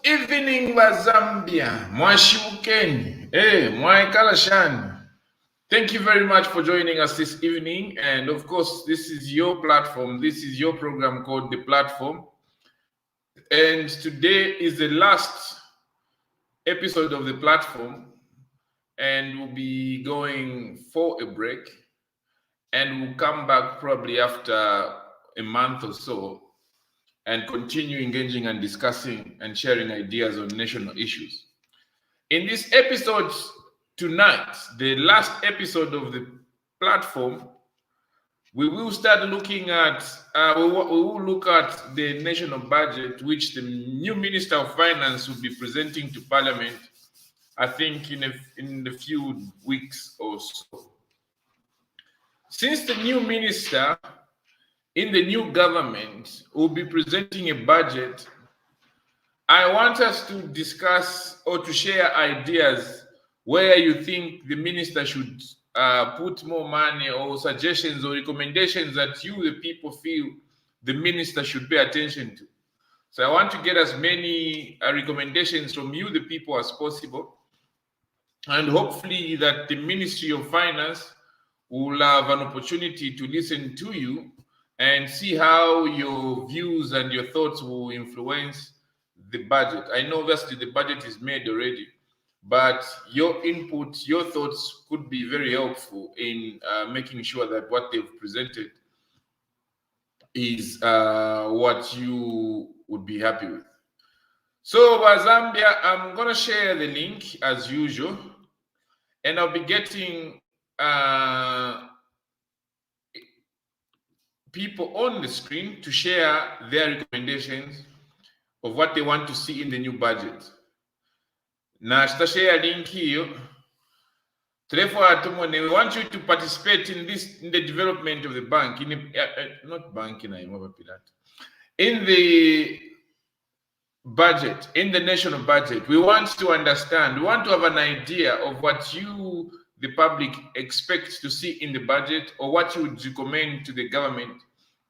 Evening wa Zambia, Mwashimukeni, Mwaikalashan. Thank you very much for joining us this evening. And of course, this is your platform. This is your program called The Platform. And today is the last episode of The Platform. And we'll be going for a break. And we'll come back probably after a month or so and continue engaging and discussing and sharing ideas on national issues. In this episode tonight, the last episode of The Platform, we will start looking at, we will look at the national budget, which the new Minister of Finance will be presenting to Parliament, I think in a few weeks or so. Since the new minister in the new government will be presenting a budget, I want us to discuss or to share ideas where you think the minister should put more money, or suggestions or recommendations that you, the people, feel the minister should pay attention to. So I want to get as many recommendations from you, the people, as possible. And hopefully that the Ministry of Finance will have an opportunity to listen to you and see how your views and your thoughts will influence the budget. I know obviously the budget is made already, but your input, your thoughts could be very helpful in making sure that what they've presented is what you would be happy with. So Zambia, I'm gonna share the link as usual, and I'll be getting people on the screen to share their recommendations of what they want to see in the new budget. Now, share link here. Therefore, we want you to participate in the development of the bank, in the budget, in the national budget. We want to understand, we want to have an idea of what you, the public, expects to see in the budget, or what you would recommend to the government,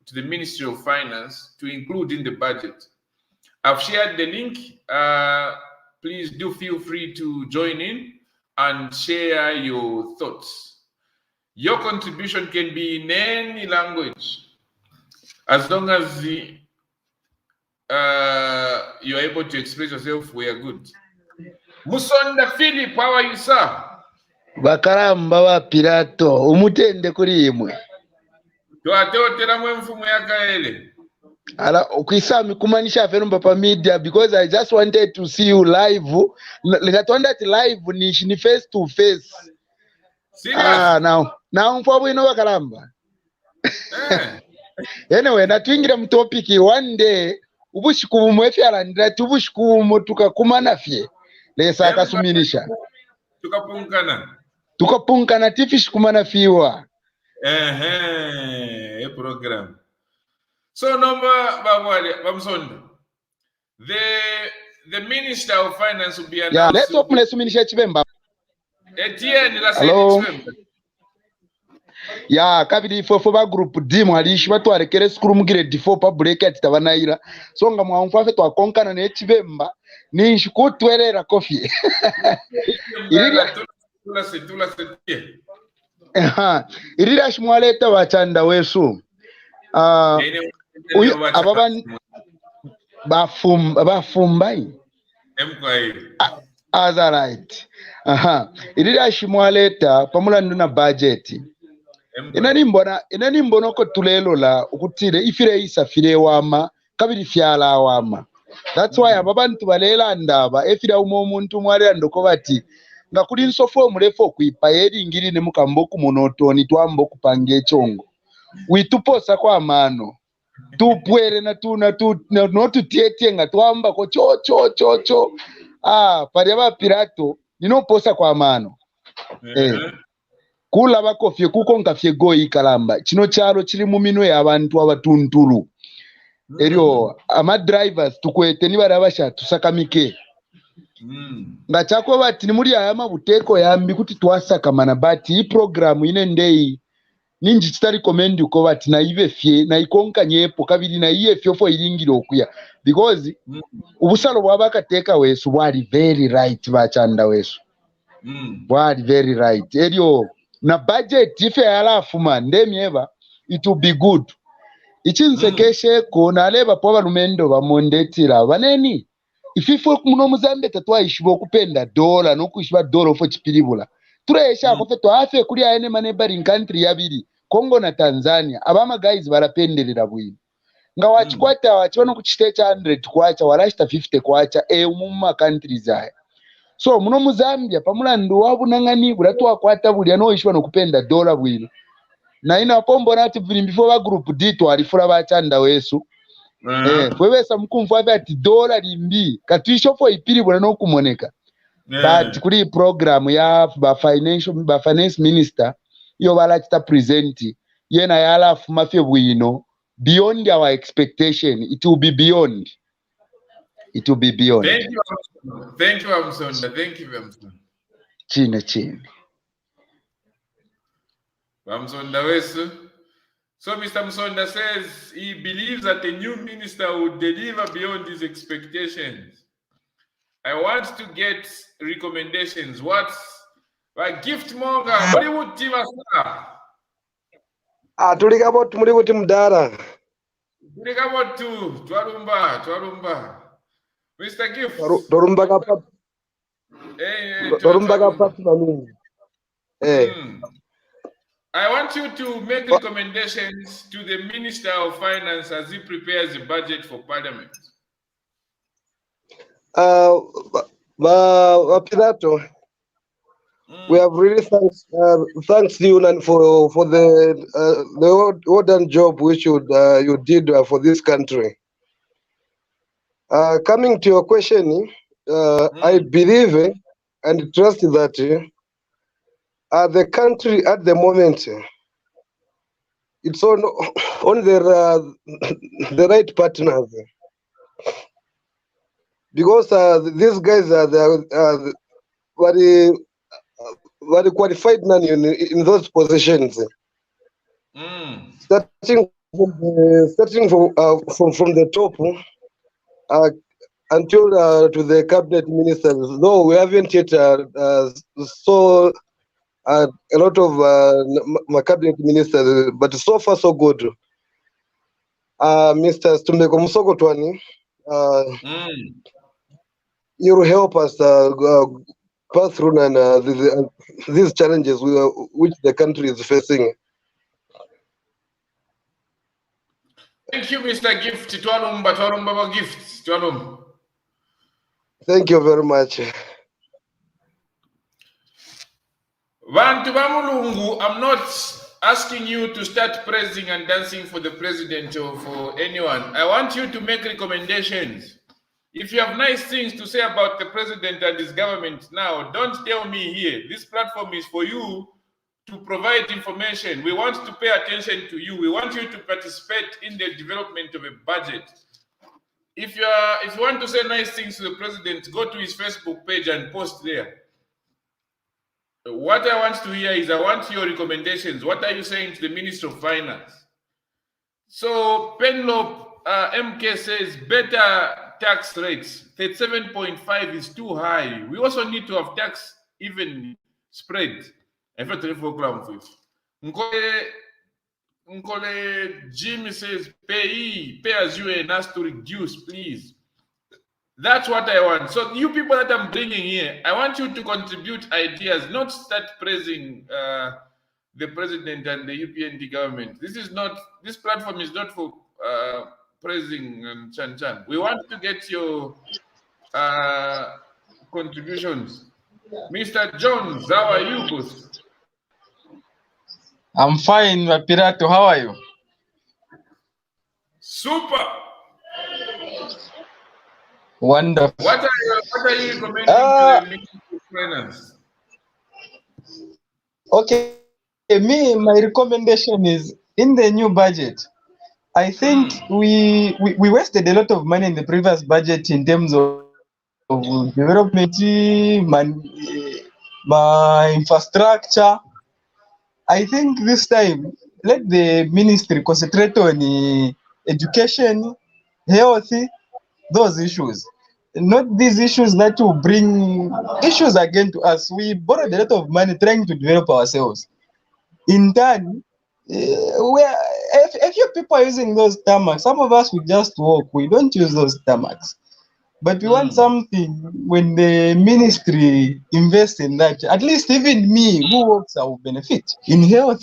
to the Ministry of Finance, to include in the budget. I've shared the link. Please do feel free to join in and share your thoughts. Your contribution can be in any language, as long as you're able to express yourself. We are good. Musonda Philip, how are you, sir? Bakaramba wa Pirato, umutende kuri imwe. Tuatotera mwe mfumu yakaele. Ala ukisami kumanisha ferumba pa media, because I just wanted to see you live. Likatwanda ti live ni face to face. Serious? Now mfabu ino bakaramba. Anyway, na tuingira mtopiki one day ubushiku mwefyala ndira tubushiku tukakumana fye. Lesa akasuminisha. Tukapunkana tifish kumana fiwa. A program. So number Bamsonda, the Minister of Finance will be announced. Yeah, let's open the Minister Chibemba. Etienne, hello. Yeah, kabidi foba group D mwalishi watu arekere skuru mugire D4 pa break ati tabanaira. So nga mwamfafe twa konkana ne Chibemba ni shikutwerera coffee. Irira shimwaleta wachanda wesu. Ababan bafumbai. As right. Irira shimwaleta pamula nduna budget. Inani mbona ko tulelo la ukutire ifire isafire wama kabiri fyala wama. That's why ababantu balela ndaba efira umuntu mwari andoko bati ngakuri nsofo murefo kwipa yeri ngiri ne mukamboku monotoni twambo kupange chongo wituposa kwa mano tupwere na no tutietie nga twamba ko cho pari aba pirato ninoposa kwa mano kula bakofye kuko ngafye goyi kalamba chino charo chiri mu mino y'abantu abatunturu eryo ama drivers tukwete ni barabasha tusakamike ngachako bati ni muri aya mabuteko yambi kuti twasaka mana bati i program ine ndei ninji chitari commend uko bati na ive fye na ikonka nyepo kabiri na iye fyo fo iringiro okuya because ubusalo bwabakateka wesu bwali very right bachanda wesu bwali very right elio na budget ife yalafuma ndemieba it will be good ichinsekeshe ko naleba po balumendo bamondetira baneni ififo muno muzambe tatwaishibo kupenda dola nokuishiba dola ofo chipiribula turesha akofe twafe kuri ayene maneighboring country yabiri Congo na Tanzania abama guys barapendelera bwino nga wachikwata wachibano kuchitecha 100 kwacha warashita 50 kwacha umuma countries aya so muno muzambia pamulandu wabunangani bulatwa kwata buli anoishwa nokupenda dola bwino na ina pombo nati before ba group D twalifura bachanda wesu fwebesa mukumvu ati dola limbi katwisho fo ipiribula nokumoneka but kuri program ya finance minister yo balachita present yena yala fumafye bwino beyond our expectation. It will be beyond. Thank you, Amsonda. Thank you, Amsonda. Chine. Amsonda Wesu. So Mr. Amsonda says he believes that a new minister would deliver beyond his expectations. I want to get recommendations. What's gift moga? Hollywood team star. Tulikabo tumulibuti mdara. Tulikabo twalumba. Mr. Gift. Torumba kapatu. Torumba kapatu na mimi. I want you to make recommendations to the Minister of Finance as he prepares the budget for Parliament. Pirato. We have really thanks you and for the well done job which you did for this country. Coming to your question, I believe and trust that the country at the moment it's on the right partners, because these guys are very qualified man in those positions. Starting from the top until to the cabinet ministers. No, we haven't yet saw a lot of my cabinet ministers, but so far so good. Mr. Stumbeko Musokotwani, you will help us pass through and these challenges which the country is facing. Thank you, Mr. Gift. Twalumba Gift. Thank you very much. Bantu Bamulungu, I'm not asking you to start praising and dancing for the president or for anyone. I want you to make recommendations. If you have nice things to say about the president and his government now, don't tell me here. This platform is for you to provide information. We want to pay attention to you. We want you to participate in the development of a budget. If you want to say nice things to the president, go to his Facebook page and post there. What I want to hear is I want your recommendations. What are you saying to the Minister of Finance? So Penlop MK says better tax rates. 37.5 is too high. We also need to have tax even spread. Nkole Jimmy says pay as you earn us to reduce, please. That's what I want. So you people that I'm bringing here, I want you to contribute ideas, not start praising the president and the UPND government. This platform is not for praising Chan. We want to get your contributions. Mr. Jones, how are you, boss? I'm fine, Pirato. How are you? Super. Wonderful. What are you recommending to the Ministry of Finance? Okay, my recommendation is in the new budget. I think we wasted a lot of money in the previous budget in terms of development, my infrastructure. I think this time let the ministry concentrate on education, health, those issues. Not these issues that will bring issues again to us. We borrowed a lot of money trying to develop ourselves. In turn, where a few people are using those tarmacs, some of us we just walk. We don't use those tarmacs. But we want something when the ministry invests in that. At least even me who works, I will benefit. In health,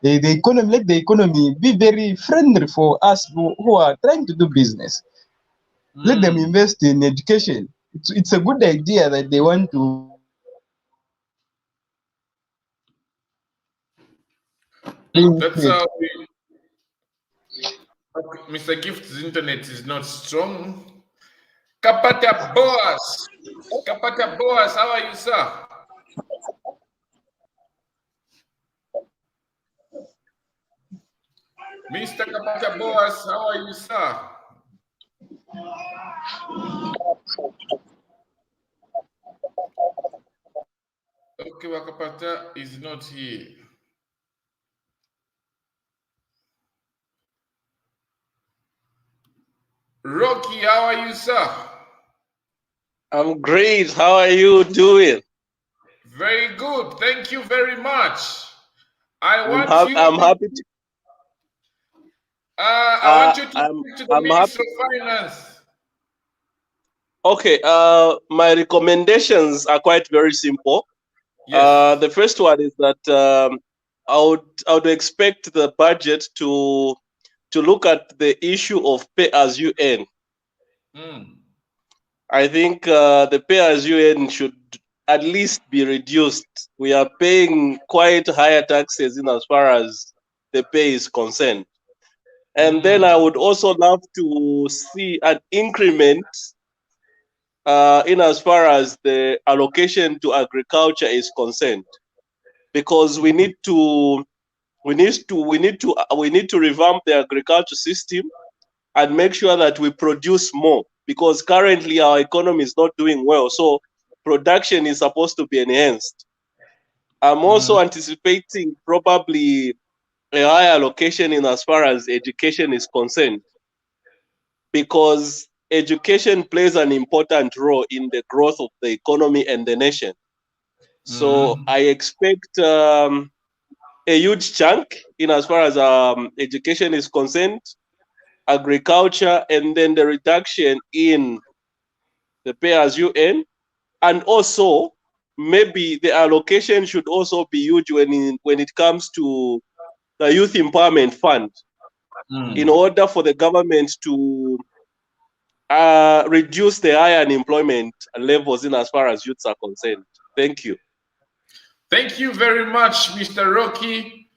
the economy, let the economy be very friendly for us who are trying to do business. Let them invest in education. It's a good idea that they want to. That's how Mr. Gift's internet is not strong. Kapata Boas. Kapata Boas, how are you, sir? Mr. Kapata Boas, how are you, sir? Okay, Wakapata is not here. Rocky, how are you, sir? I'm great. How are you doing? Very good. Thank you very much. I'm happy to. I want you to speak to the Minister of Finance. Okay. My recommendations are quite very simple. Yes. The first one is that I would expect the budget to look at the issue of pay as you earn. I think the pay as you earn should at least be reduced. We are paying quite higher taxes in as far as the pay is concerned. And then I would also love to see an increment in as far as the allocation to agriculture is concerned, because we need to revamp the agriculture system and make sure that we produce more, because currently our economy is not doing well. So production is supposed to be enhanced. I'm also anticipating probably a higher allocation in as far as education is concerned, because education plays an important role in the growth of the economy and the nation. So I expect a huge chunk in as far as education is concerned, agriculture, and then the reduction in the pay as you earn. And also maybe the allocation should also be huge when it comes to the youth empowerment fund, in order for the government to reduce the high unemployment levels in as far as youths are concerned. Thank you. Thank you very much, Mr. Rocky.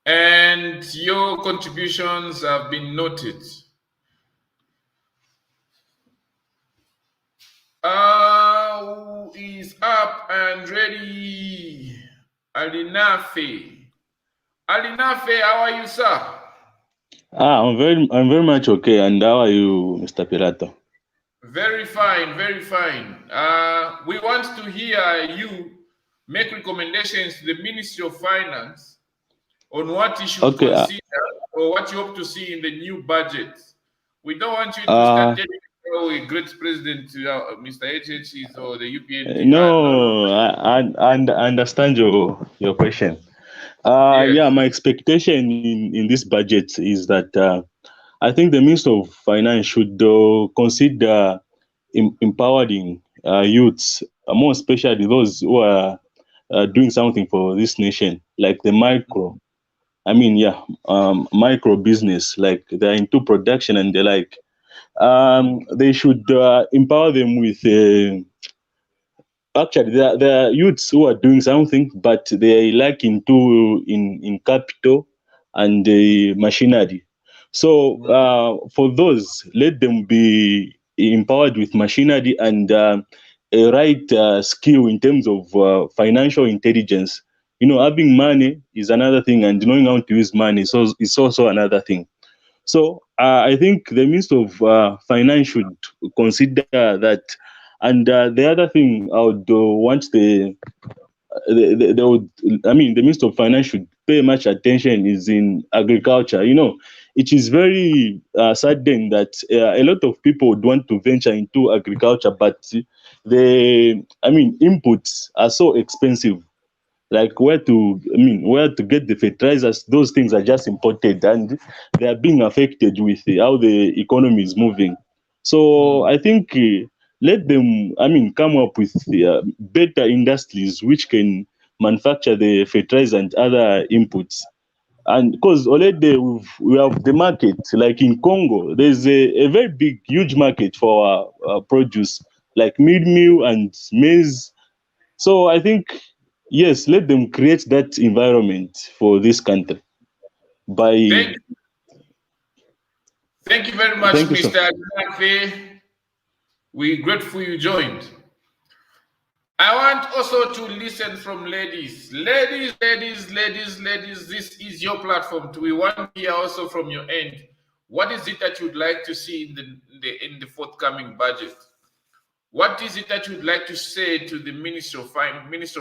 And your contributions have been noted. Who is up and ready? Alinafe. Alinafe, how are you, sir? I'm very much okay. And how are you, Mr. Pirato? Very fine, very fine. We want to hear you make recommendations to the Ministry of Finance on what you should consider or what you hope to see in the new budget. We don't want you to start telling a great president, Mr. HHs or the UPN. No, I understand your question. Yeah, my expectation in this budget is that I think the Minister of Finance should consider empowering youths, more especially those who are doing something for this nation, like the micro business, like they're into production and they like. They should empower them with actually there are youths who are doing something, but they lack into in capital and machinery. So for those, let them be empowered with machinery and a right skill in terms of financial intelligence. You know, having money is another thing, and knowing how to use money is also another thing. So I think the Minister of Finance should consider that. And the other thing I would want the Minister of Finance should pay much attention is in agriculture. You know, it is very saddening that a lot of people would want to venture into agriculture, but inputs are so expensive. Like where to get the fertilizers, those things are just imported, and they are being affected with how the economy is moving. So I think let them come up with better industries which can manufacture the fertilizer and other inputs. And because already we have the market, like in Congo, there's a very big, huge market for our produce, like meal and maize. So I think, yes, let them create that environment for this country. Thank you very much, Thank you, sir. Mr. Nafe. We're grateful you joined. I want also to listen from ladies. Ladies, this is your platform. We want to hear also from your end. What is it that you'd like to see in the forthcoming budget? What is it that you'd like to say to the Minister of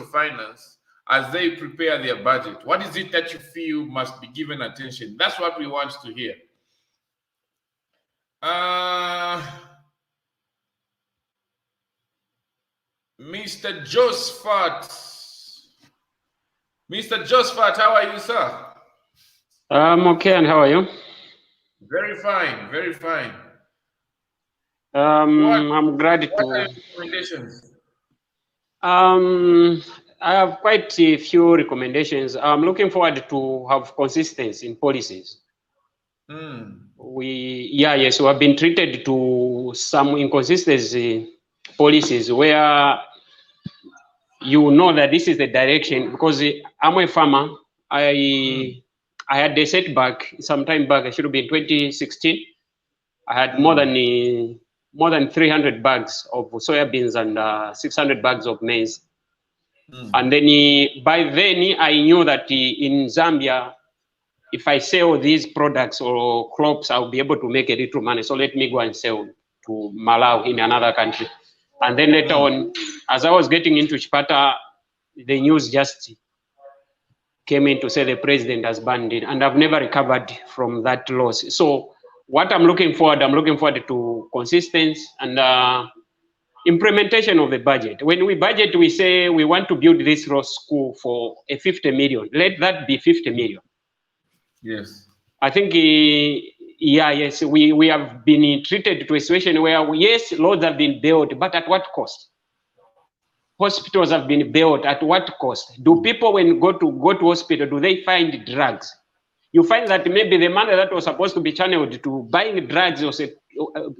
Finance as they prepare their budget? What is it that you feel must be given attention? That's what we want to hear. Mr. Josephat, how are you, sir? I'm okay, and how are you? Very fine, very fine. I'm glad What are to. your recommendations? I have quite a few recommendations. I'm looking forward to have consistency in policies. We have been treated to some inconsistency policies where you know that this is the direction, because I'm a farmer. I had a setback some time back. I should have been 2016. I had more than 300 bags of soybeans and 600 bags of maize. And then by then I knew that in Zambia, if I sell these products or crops, I'll be able to make a little money. So let me go and sell to Malawi in another country. And then later on, as I was getting into Chipata, the news just came in to say the president has banned it, and I've never recovered from that loss. So what I'm looking forward to consistency and implementation of the budget. When we budget, we say we want to build this road school for a 50 million. Let that be 50 million. Yes. I think, yes, we have been treated to a situation where, yes, roads have been built, but at what cost? Hospitals have been built, at what cost? Do people, when go to hospital, do they find drugs? You find that maybe the money that was supposed to be channeled to buying drugs or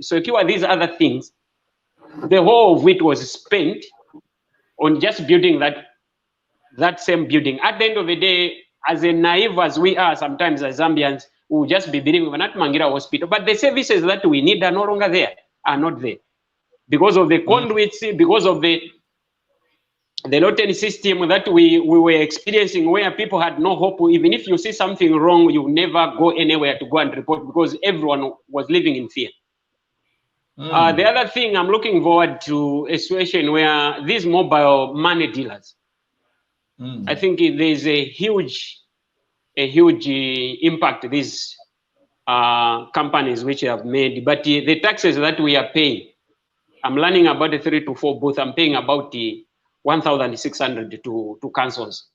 secure these other things, the whole of it was spent on just building that same building. At the end of the day, as naive as we are sometimes as Zambians, we will just be believing we're not Mangira Hospital, but the services that we need are no longer there, are not there. Because of the conduits, because of the lottery system that we were experiencing, where people had no hope. Even if you see something wrong, you never go anywhere to go and report, because everyone was living in fear. The other thing, I'm looking forward to a situation where these mobile money dealers, I think there's a huge impact these companies which have made, but the taxes that we are paying, I'm learning about the 3 to 4 booths. I'm paying about 1,600 to councils.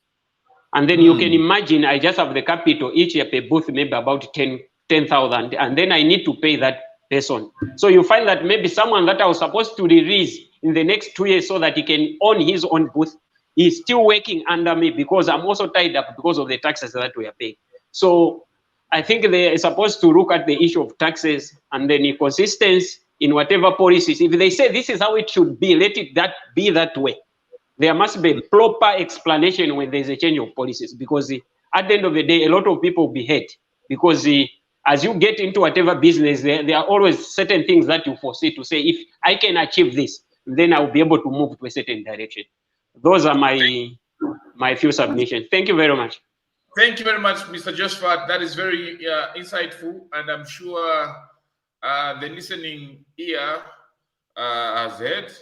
And then you can imagine, I just have the capital each year per booth, maybe about 10,000, and then I need to pay that person. So you find that maybe someone that I was supposed to release in the next 2 years so that he can own his own booth, is still working under me because I'm also tied up because of the taxes that we are paying. So I think they are supposed to look at the issue of taxes and then consistency in whatever policies. If they say this is how it should be, let it be that way. There must be proper explanation when there's a change of policies, because at the end of the day, a lot of people will be hurt, because as you get into whatever business, there are always certain things that you foresee to say, if I can achieve this, then I'll be able to move to a certain direction. Those are my few submissions. Thank you very much. Thank you very much, Mr. Josephat. That is very insightful, and I'm sure the listening ear has heard.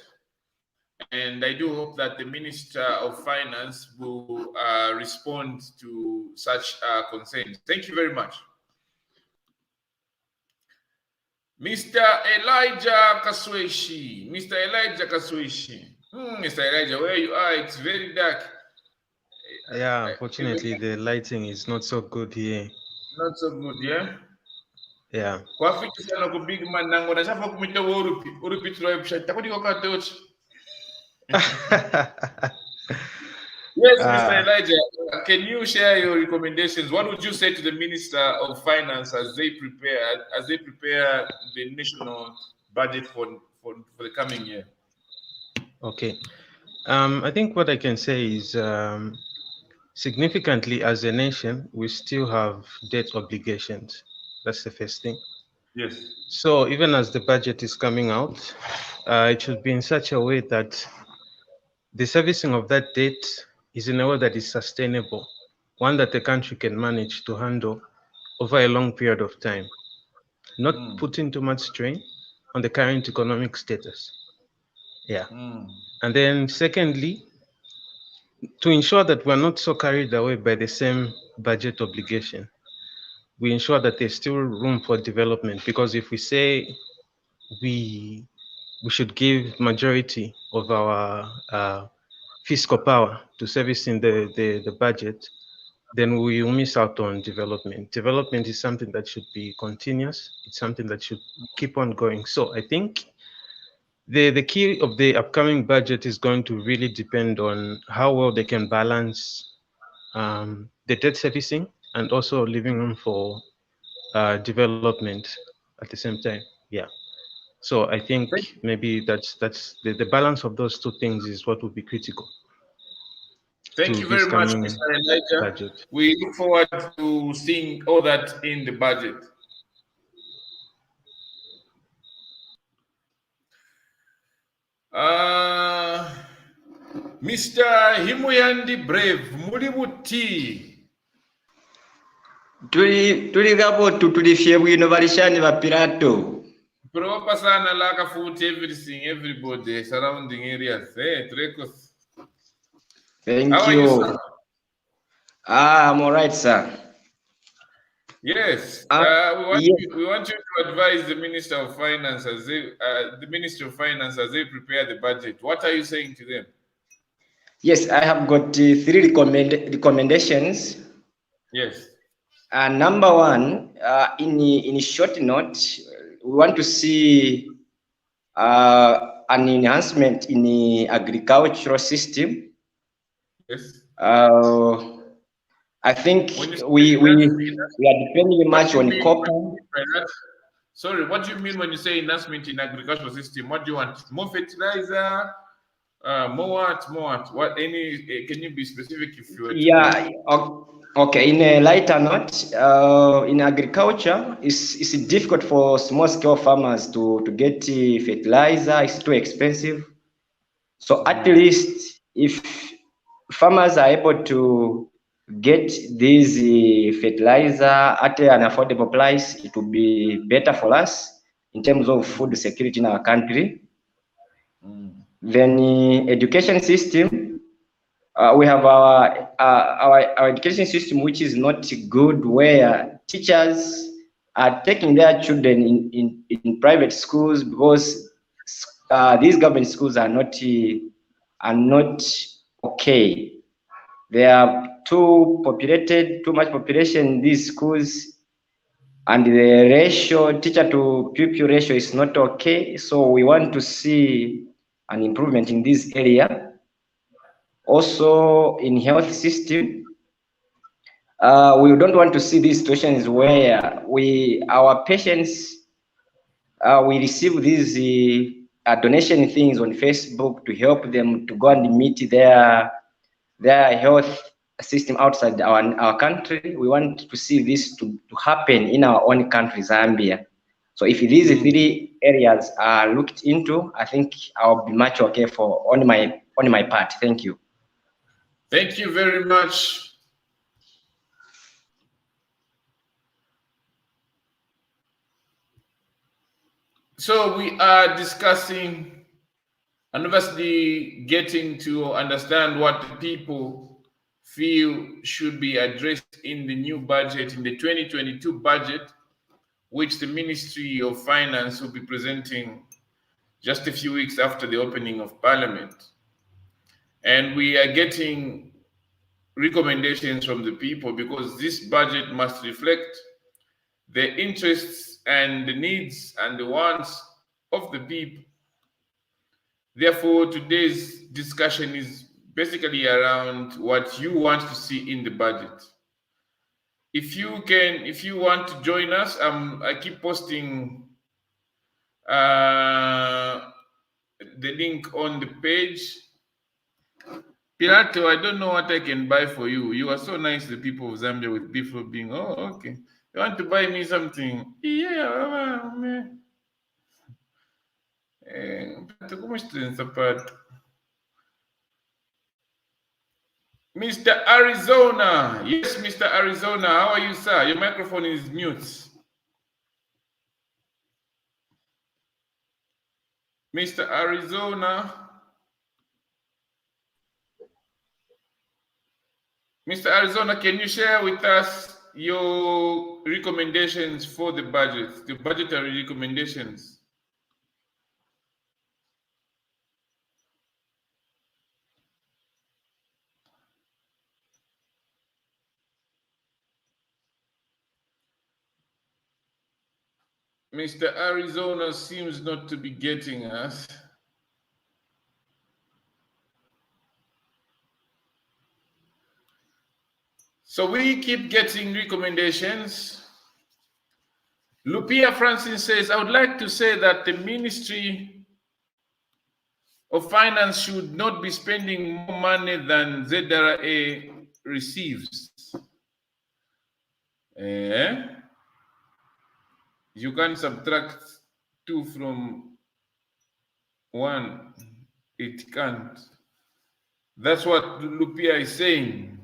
and I do hope that the Minister of Finance will respond to such concerns. Thank you very much. Mr. Elijah Kasweshi. Mr. Elijah Kasweshi. Mr. Elijah, where you are, it's very dark. Yeah, unfortunately, the lighting is not so good here. Not so good, yeah? Yeah. Kwafiki sana ku big man nango na shafa kumita urupi tuliopsha takudi kwa tochi. Yes, Mr. Elijah, can you share your recommendations? What would you say to the Minister of Finance as they prepare the national budget for the coming year? Okay. I think what I can say is significantly as a nation, we still have debt obligations. That's the first thing. Yes. So even as the budget is coming out, it should be in such a way that the servicing of that debt is in a way that is sustainable, one that the country can manage to handle over a long period of time, not putting too much strain on the current economic status. Yeah. And then secondly, to ensure that we're not so carried away by the same budget obligation, we ensure that there's still room for development, because if we say we should give majority of our fiscal power to servicing the budget, then we will miss out on development. Development is something that should be continuous. It's something that should keep on going. So I think the key of the upcoming budget is going to really depend on how well they can balance the debt servicing and also leaving room for development at the same time. Yeah. So I think maybe that's the balance of those two things is what will be critical. Thank you very much, Mr. Elijah. Budget. We look forward to seeing all that in the budget. Mr. Himuyandi Brave, Mulibuti. Tuli kapo tulifye bwino balishani ba Pirato. Propa sana laka food everything, everybody surrounding areas. Hey, Trekos. Thank you. I'm all right, sir. Yes, we want you to advise the Minister of Finance as the Ministry of Finance as they prepare the budget. What are you saying to them? Yes, I have got 3 recommendations. Yes. Number one, in short note, we want to see an enhancement in the agricultural system. Yes. I think we are depending much on copper. Sorry, what do you mean when you say enhancement in agricultural system? What do you want? More fertilizer? More what? What? Any? Can you be specific if you were? Yeah. Okay. In a lighter note, in agriculture, it's difficult for small-scale farmers to get fertilizer. It's too expensive. So at least if farmers are able to get these fertilizer at an affordable price, it will be better for us in terms of food security in our country. Then education system, we have our education system, which is not good, where teachers are taking their children in private schools because these government schools are not okay. They are too much population in these schools, and the ratio, teacher to pupil ratio, is not okay. So we want to see an improvement in this area. Also in health system, we don't want to see these situations where our patients, we receive these donation things on Facebook to help them to go and meet their health system outside our country. We want to see this to happen in our own country, Zambia. So if these 3 areas are looked into, I think I'll be much okay for on my part. Thank you. Thank you very much. So we are discussing and obviously getting to understand what the people feel should be addressed in the new budget, in the 2022 budget, which the Ministry of Finance will be presenting just a few weeks after the opening of Parliament. And we are getting recommendations from the people because this budget must reflect the interests and the needs and the wants of the people. Therefore, today's discussion is basically around what you want to see in the budget. If you want to join us, I keep posting the link on the page. Pirato, I don't know what I can buy for you. You are so nice, the people of Zambia, with people being, oh, okay. You want to buy me something? Yeah, man. Mr. Arizona. Yes, Mr. Arizona. How are you, sir? Your microphone is mute. Mr. Arizona. Mr. Arizona, can you share with us your recommendations for the budget, the budgetary recommendations? Mr. Arizona seems not to be getting us. So we keep getting recommendations. Lupia Francis says, I would like to say that the Ministry of Finance should not be spending more money than ZRA receives. You can subtract 2 from 1. It can't. That's what Lupia is saying.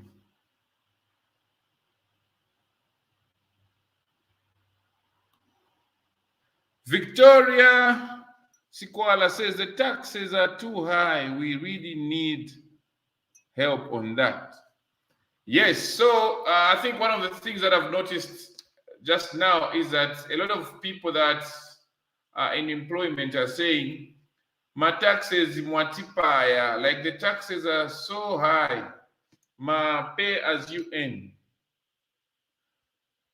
Victoria Sikwala says the taxes are too high. We really need help on that. Yes, so I think one of the things that I've noticed just now is that a lot of people that are in employment are saying, my taxes mwatipaya, like the taxes are so high, ma pay as you earn.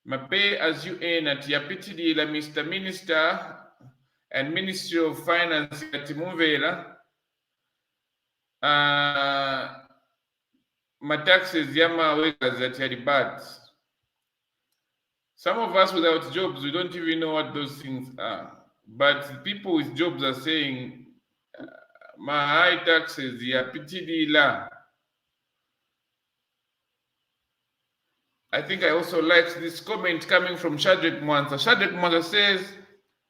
Ma pay as you earn at yapitidi la Mr. Minister and Ministry of Finance at Muvela. My taxes yama workers at Yaribat. Some of us without jobs, we don't even know what those things are. But people with jobs are saying, my high taxes, yapitidi la. I think I also liked this comment coming from Shadrach Mwanza. Shadrach Mwanza says,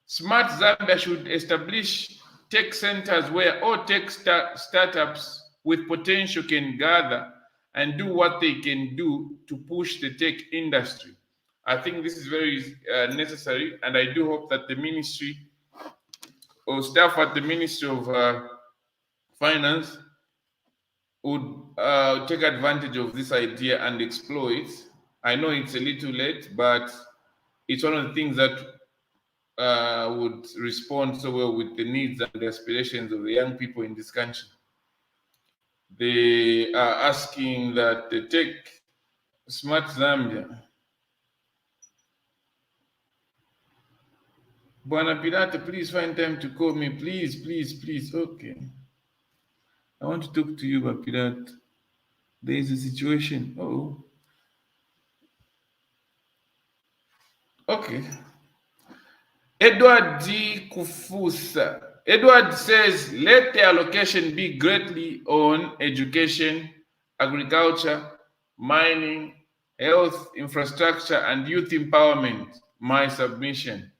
Smart Zambia should establish tech centers where all tech startups with potential can gather and do what they can do to push the tech industry. I think this is very necessary, and I do hope that the ministry or staff at the Ministry of Finance would take advantage of this idea and explore it. I know it's a little late, but it's one of the things that would respond so well with the needs and the aspirations of the young people in this country. They are asking that they take Smart Zambia. Buana Pirata, please find time to call me. Please, please, please. Okay. I want to talk to you about Pirata. There is a situation. Oh. Okay. Edward D. Kufusa. Edward says, let the allocation be greatly on education, agriculture, mining, health, infrastructure, and youth empowerment. My submission.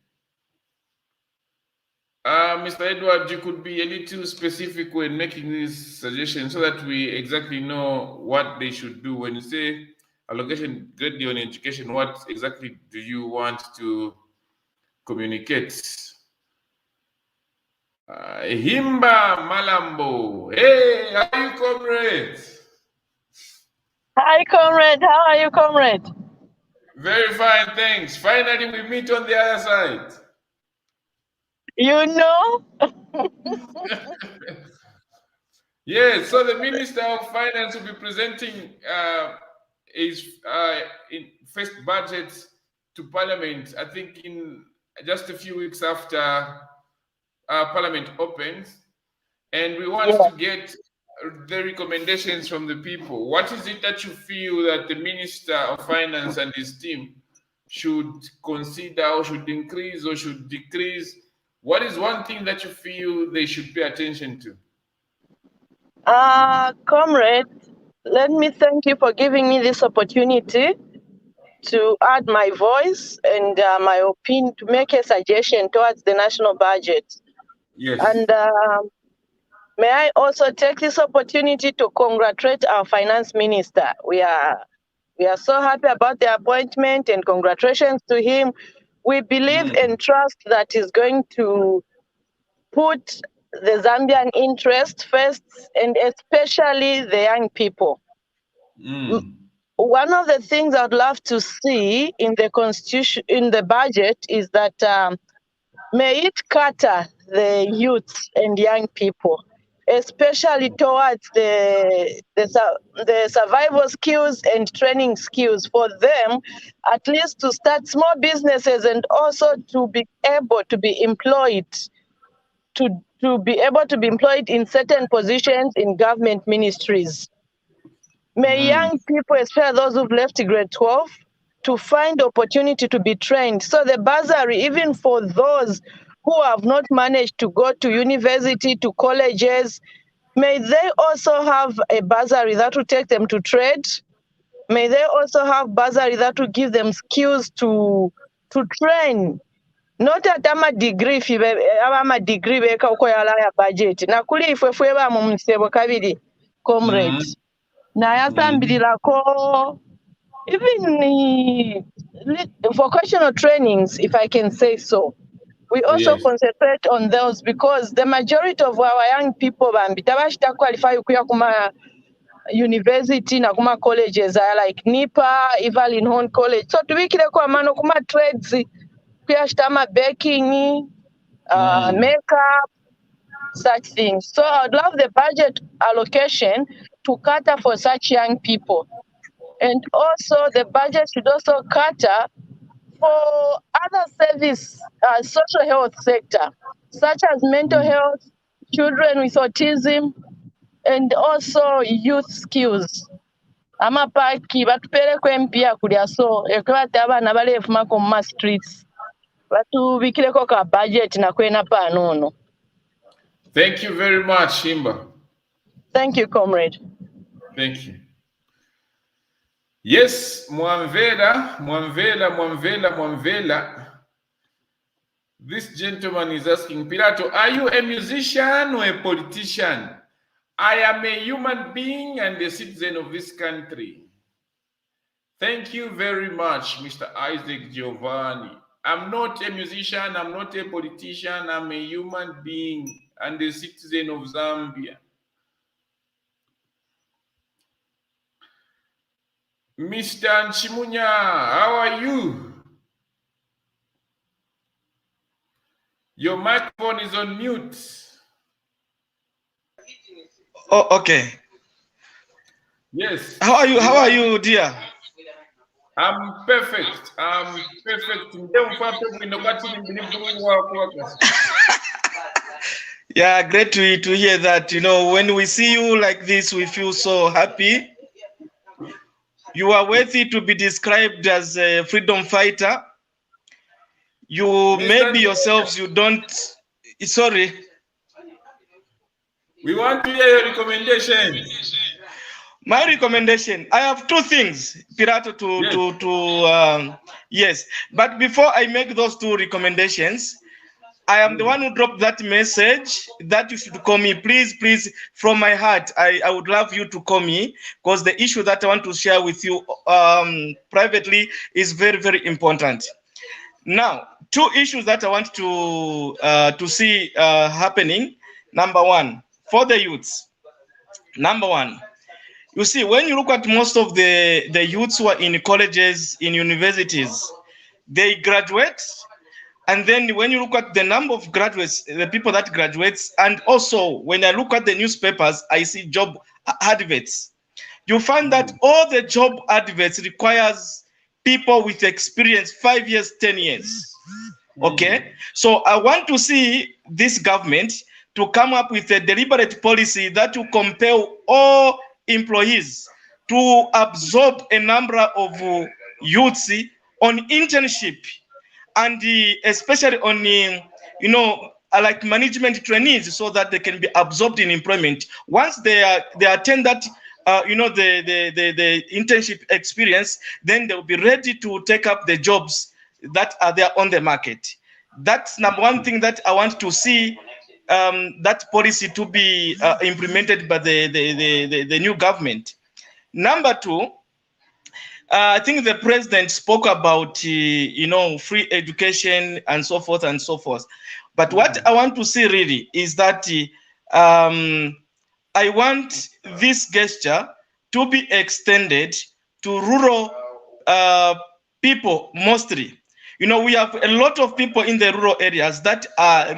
Mr. Edward, you could be a little specific when making this suggestion so that we exactly know what they should do. When you say allocation greatly on education, what exactly do you want to communicate? Himba Malambo. Hey, how are you, comrades? Hi, comrade. How are you, comrade? Very fine, thanks. Finally, we meet on the other side. You know? Yes, so the Minister of Finance will be presenting his first budget to Parliament, I think in just a few weeks after Parliament opens. And we want to get the recommendations from the people. What is it that you feel that the Minister of Finance and his team should consider, or should increase, or should decrease? What is one thing that you feel they should pay attention to? Comrade, let me thank you for giving me this opportunity to add my voice and my opinion, to make a suggestion towards the national budget. Yes. And may I also take this opportunity to congratulate our finance minister. We are so happy about the appointment, and congratulations to him. We believe and trust that he's going to put the Zambian interest first, and especially the young people. One of the things I'd love to see in the constitution, in the budget, is that may it cater the youth and young people, especially towards the survival skills and training skills for them, at least to start small businesses, and also to be able to be employed, to be able to be employed in certain positions in government ministries. May young people, especially those who've left grade 12, to find opportunity to be trained. So the bursary, even for those who have not managed to go to university, to colleges, may they also have a bursary that will take them to trade. May they also have bursary that will give them skills to train. Not at a degree, a degree beka ukoyala ya budget. Na kuli ifwe ba mu msebo kabiri, comrades. Na yasambilirako, even vocational trainings, if I can say so. We also concentrate on those, because the majority of our young people bambita qualify kuya kuma university na kuma colleges are like NIPA, Evelyn Horn College. So tubikire kwa mano kuma trades kuya shtama baking, makeup, such things. So I'd love the budget allocation to cater for such young people. And also the budget should also cater for other service, social health sector, such as mental health, children with autism, and also youth skills. Amapaki batupeleko mpia kulia, so ekwate abana balefuma ku ma streets batubikireko ka budget na kwena panono. Thank you very much, Himba. Thank you, comrade. Thank you. Yes, Mwamvela. This gentleman is asking, Pilato, are you a musician or a politician? I am a human being and a citizen of this country. Thank you very much, Mr. Isaac Giovanni. I'm not a musician, I'm not a politician, I'm a human being and a citizen of Zambia. Mr. Nchimunya, how are you? Your microphone is on mute. Oh, okay. Yes. How are you, dear? I'm perfect. I'm perfect. Yeah, great to hear that. You know, when we see you like this, we feel so happy. You are worthy to be described as a freedom fighter. You maybe yourselves, you don't, sorry. We want to hear your recommendation. My recommendation, I have two things, Pirato, yes. But before I make those two recommendations, I am the one who dropped that message that you should call me. Please, from my heart, I would love you to call me, because the issue that I want to share with you privately is very, very important. Now, two issues that I want to see happening. Number one, for the youths. Number one, you see, when you look at most of the youths who are in colleges, in universities, they graduate. And then when you look at the number of graduates, the people that graduates, and also when I look at the newspapers, I see job adverts. You find that all the job adverts requires people with experience, 5 years, 10 years. Okay, so I want to see this government to come up with a deliberate policy that will compel all employees to absorb a number of youths on internship, and especially on like management trainees, so that they can be absorbed in employment. Once they attend that the internship experience, then they'll be ready to take up the jobs that are there on the market. That's number one thing that I want to see, that policy to be implemented by the new government. Number two, I think the president spoke about free education and so forth and so forth. But what I want to see really is that I want this gesture to be extended to rural people mostly. We have a lot of people in the rural areas that are,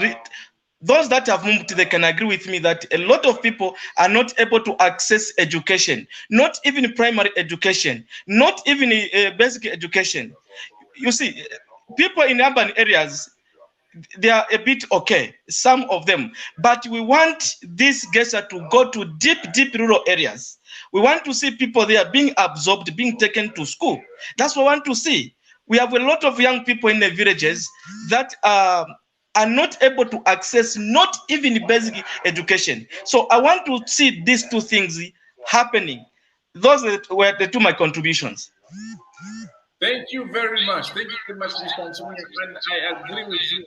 those that have moved, they can agree with me that a lot of people are not able to access education, not even primary education, not even basic education. You see, people in urban areas, they are a bit okay, some of them, but we want this gesture to go to deep rural areas. We want to see people there being absorbed, being taken to school. That's what we want to see. We have a lot of young people in the villages that are not able to access not even basic education. So I want to see these two things happening. Those were the two my contributions. Thank you very much. Thank you very much, Mr. Antonio. And I agree with you.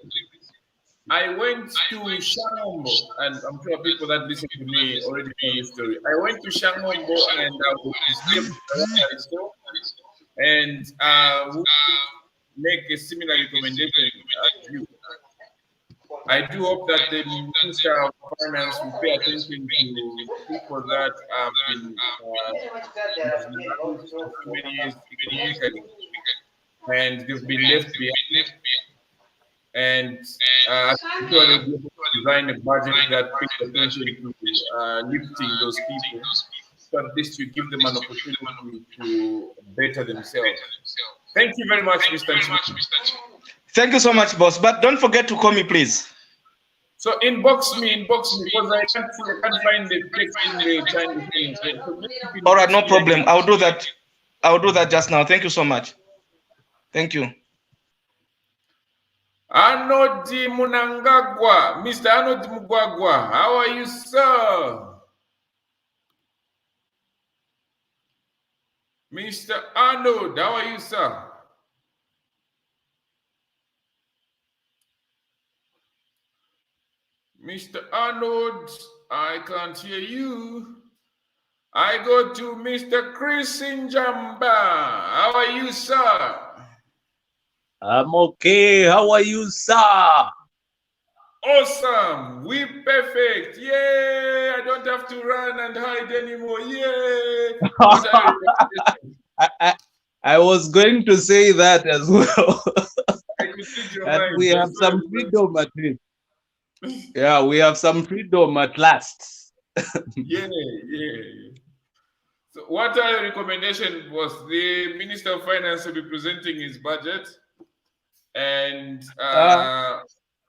I went to Shangombo, and I'm sure people that listen to me already know this story. I went to Shangombo and I was and make a similar recommendation as you. I do hope that the Minister of Finance will pay attention to people that have been for many years economically, and they've been left behind. And design a budget that pays attention to lifting those people, so at least you give them an opportunity to better themselves. Thank you very much, Mr. Nchimbi. Thank you so much, boss. But don't forget to call me, please. So inbox me, because I can't find the text in the Chinese. So all right, no problem. I'll do that. I'll do that just now. Thank you so much. Thank you. Arnold Munangagwa, Mr. Arnold Mugwagwa, how are you, sir? Mr. Arnold, how are you, sir? Mr. Arnold, I can't hear you. I go to Mr. Chris Njamba. How are you, sir? I'm okay. How are you, sir? Awesome. We perfect. Yay. I don't have to run and hide anymore. Yay. I was going to say that as well. And we have some freedom at least. Yeah, we have some freedom at last. Yeah. So what are your recommendations? Was the Minister of Finance will be presenting his budget, and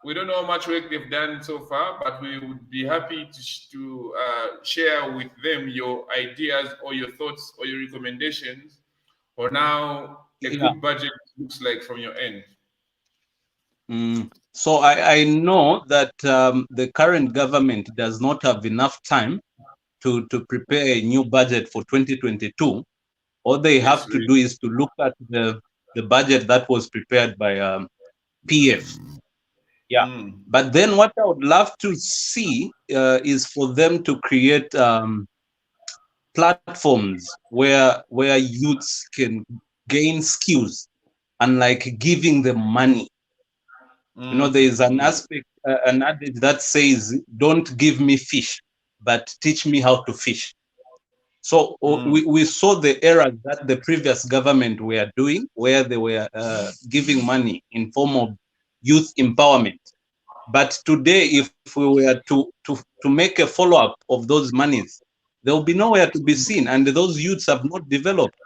we don't know how much work they've done so far, but we would be happy to share with them your ideas or your thoughts or your recommendations for now a good budget looks like from your end. So I know that the current government does not have enough time to prepare a new budget for 2022. All they have to do is to look at the budget that was prepared by PF. Yeah. But then what I would love to see is for them to create platforms where youths can gain skills unlike giving them money. You know, there is an aspect, an adage that says, "Don't give me fish, but teach me how to fish." So we saw the errors that the previous government were doing, where they were giving money in form of youth empowerment. But today, if we were to make a follow-up of those monies, there will be nowhere to be seen, and those youths have not developed.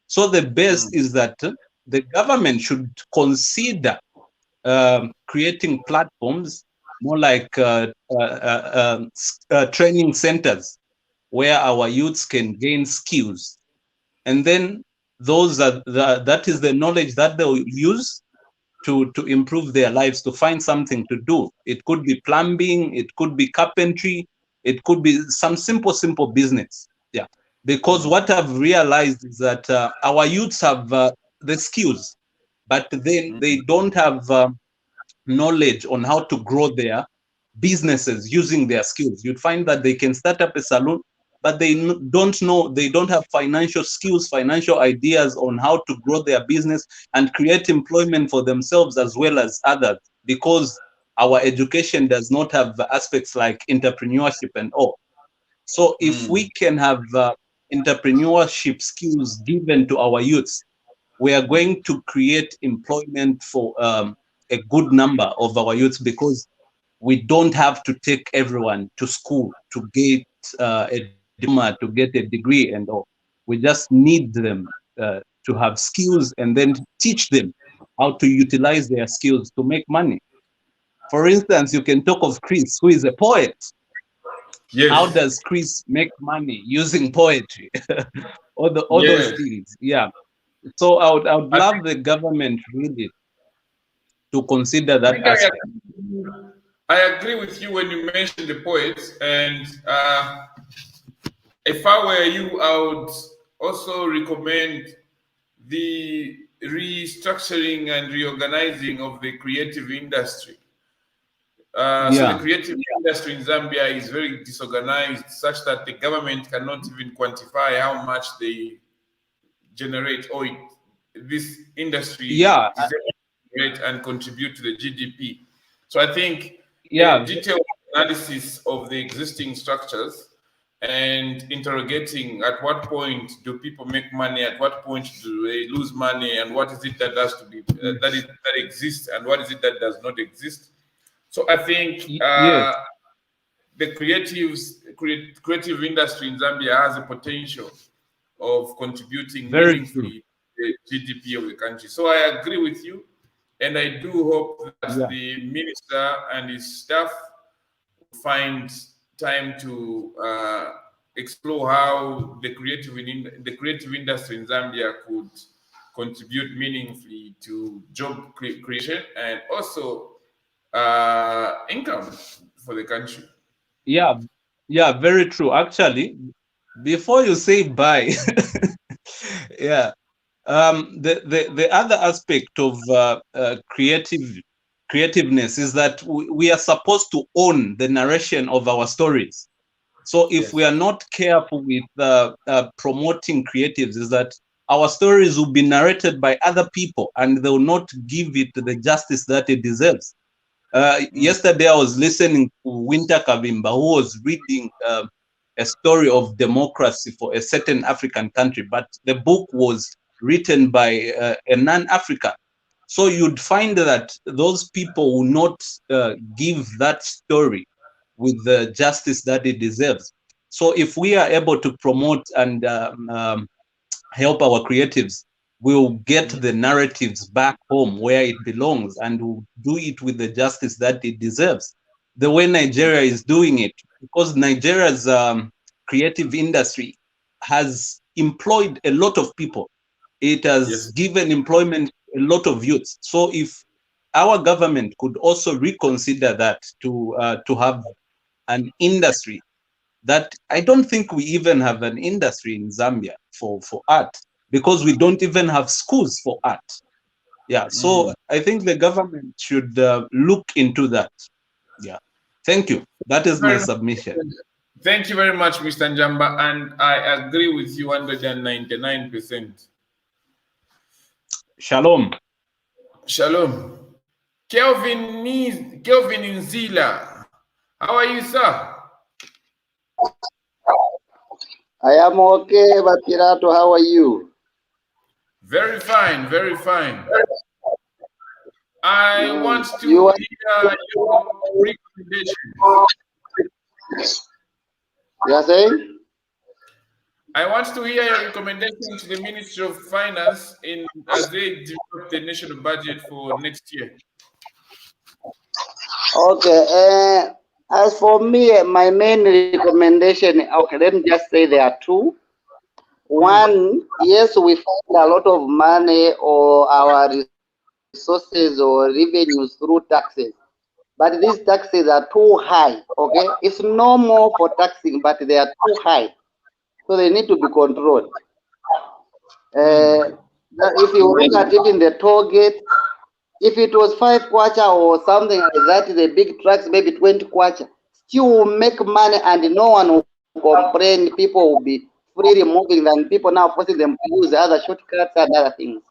So the best is that the government should consider creating platforms more like training centers where our youths can gain skills, and then those that is the knowledge that they'll use to improve their lives, to find something to do. It could be plumbing, it could be carpentry, it could be some simple business. Yeah, because what I've realized is that our youths have the skills, but then they don't have knowledge on how to grow their businesses using their skills. You'd find that they can start up a salon, but they don't have financial skills, financial ideas on how to grow their business and create employment for themselves as well as others, because our education does not have aspects like entrepreneurship and all. So if we can have entrepreneurship skills given to our youths, we are going to create employment for a good number of our youths, because we don't have to take everyone to school to get a diploma, to get a degree and all. We just need them to have skills, and then teach them how to utilize their skills to make money. For instance, you can talk of Chris, who is a poet. Yes. How does Chris make money using poetry? all those things. Yeah. So I would love the government really to consider that aspect. I agree with you when you mentioned the poets, and if I were you, I would also recommend the restructuring and reorganizing of the creative industry. So the creative industry in Zambia is very disorganized, such that the government cannot even quantify how much they generate, or this industry generate and contribute to the GDP. So I think detailed analysis of the existing structures and interrogating at what point do people make money, at what point do they lose money, and what is it that has to be that exists, and what is it that does not exist. So I think the creative industry in Zambia has a potential of contributing meaningfully to the GDP of the country. So I agree with you, and I do hope that the minister and his staff find time to explore how the creative industry in Zambia could contribute meaningfully to job creation and also income for the country. Yeah, very true. Actually, before you say bye, the other aspect of creativeness is that we are supposed to own the narration of our stories. So if we are not careful with promoting creatives, is that our stories will be narrated by other people, and they will not give it the justice that it deserves. Yesterday, I was listening to Winter Kavimba, who was reading a story of democracy for a certain African country, but the book was written by a non-African. So you'd find that those people will not give that story with the justice that it deserves. So if we are able to promote and help our creatives, we'll get the narratives back home where it belongs, and we'll do it with the justice that it deserves. The way Nigeria is doing it, because Nigeria's creative industry has employed a lot of people. It has given employment a lot of youths. So if our government could also reconsider that to have an industry that I don't think we even have an industry in Zambia for art, because we don't even have schools for art. Yeah, so I think the government should look into that. Yeah, thank you. That is my submission. Thank you very much, Mr. Njamba, and I agree with you 199%. Shalom. Shalom. Kelvin Nzila. How are you, sir? I am okay, Batirato. How are you? Very fine, very fine. I want to You are- hear your recommendation. You are saying? I want to hear your recommendation to the Ministry of Finance as they develop the national budget for next year. Okay. As for me, my main recommendation, okay, let me just say there are two. One, yes, we find a lot of money or our resources or revenues through taxes. But these taxes are too high, okay? It's normal for taxing, but they are too high. So they need to be controlled. If you look at even the toll gate, if it was 5 kwacha or something like that, the big trucks, maybe 20 kwacha, still will make money and no one will complain. People will be freely moving than people now forcing them to use other shortcuts and other things.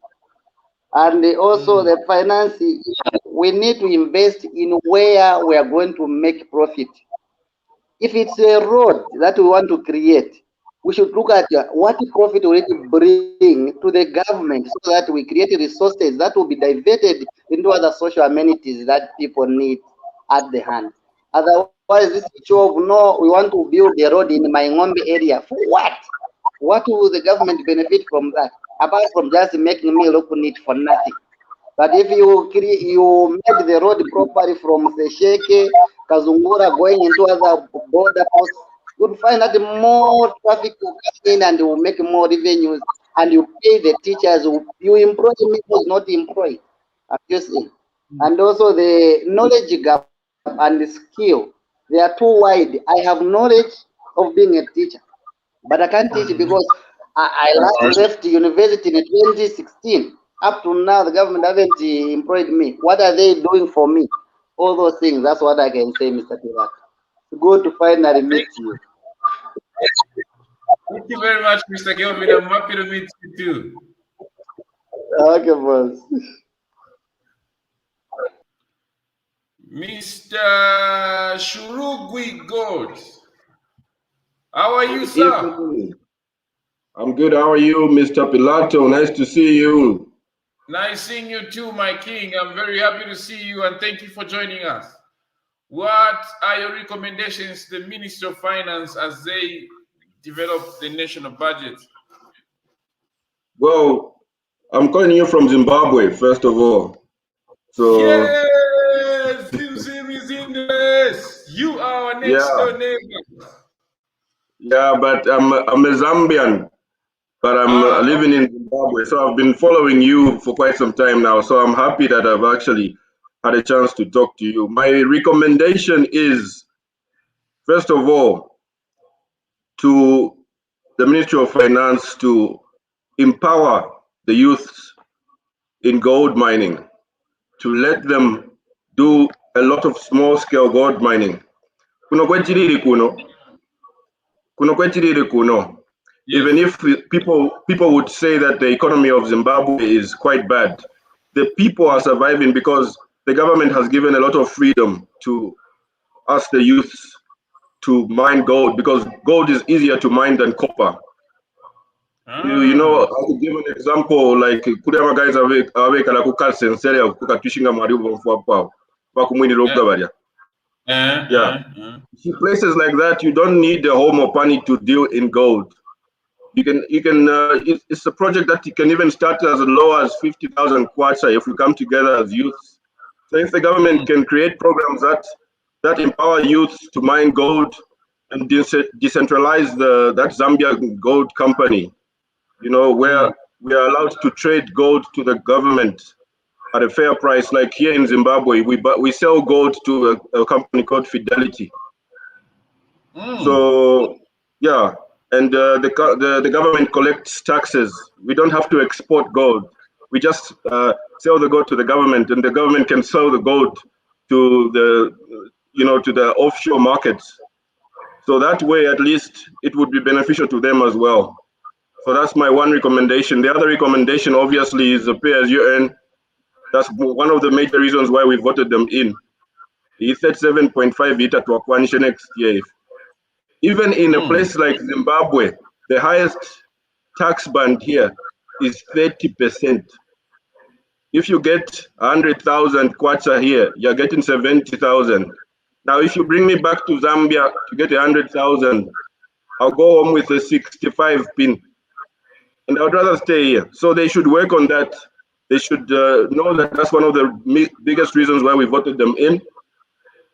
And also the finance, we need to invest in where we are going to make profit. If it's a road that we want to create, we should look at what profit will it bring to the government so that we create resources that will be diverted into other social amenities that people need at the hand. Otherwise, this issue of no, we want to build a road in Maingombe area. For what? What will the government benefit from that? Apart from just making me look neat for nothing. But if you made the road properly from Sesheke, Kazungura going into other border posts, you'll find that more traffic will come in and will make more revenues, and you pay the teachers, you employ people not employed. You see. And also the knowledge gap and the skill, they are too wide. I have knowledge of being a teacher, but I can't teach because I left university in 2016. Up to now, the government haven't employed me. What are they doing for me? All those things. That's what I can say, Mr. Tirak. Good to finally meet you. Thank you very much, Mr. Kelvin. I'm happy to meet you too. Okay, boss. Mr. Shurugwi God. How are you, sir? I'm good. How are you, Mr. Pilato? Nice to see you. Nice seeing you too, my king. I'm very happy to see you and thank you for joining us. What are your recommendations to the Ministry of Finance as they develop the national budget? Well, I'm calling you from Zimbabwe, first of all. So yes, Zim is in this. You are our next door neighbor. Yeah, but I'm a Zambian, but I'm living in Zimbabwe. So I've been following you for quite some time now. So I'm happy that I've actually had a chance to talk to you. My recommendation is, first of all, to the Ministry of Finance to empower the youths in gold mining, to let them do a lot of small-scale gold mining. Even if people would say that the economy of Zimbabwe is quite bad, the people are surviving because the government has given a lot of freedom to us, the youths, to mine gold, because gold is easier to mine than copper. You know, I could give an example, like Kudama guys are kala kukasenseria kukatushinga maribu mfuapa bakumwini. See, places like that, you don't need a whole money to deal in gold. It's a project that you can even start as low as 50,000 kwacha if we come together as youths. So if the government can create programs that empower youths to mine gold and decentralize that Zambia gold company, you know, where we are allowed to trade gold to the government at a fair price. Like here in Zimbabwe, we sell gold to a company called Fidelity. So yeah, and the government collects taxes. We don't have to export gold. We just sell the gold to the government, and the government can sell the gold to the offshore markets. So that way, at least, it would be beneficial to them as well. So that's my one recommendation. The other recommendation, obviously, is the pay as you earn. That's one of the major reasons why we voted them in. He said 7.5 ita to next year. Even in a place like Zimbabwe, the highest tax band here is 30%. If you get 100,000 kwacha here, you're getting 70,000. Now, if you bring me back to Zambia to get 100,000, I'll go home with a 65 pin. And I'd rather stay here. So they should work on that. They should know that that's one of the biggest reasons why we voted them in.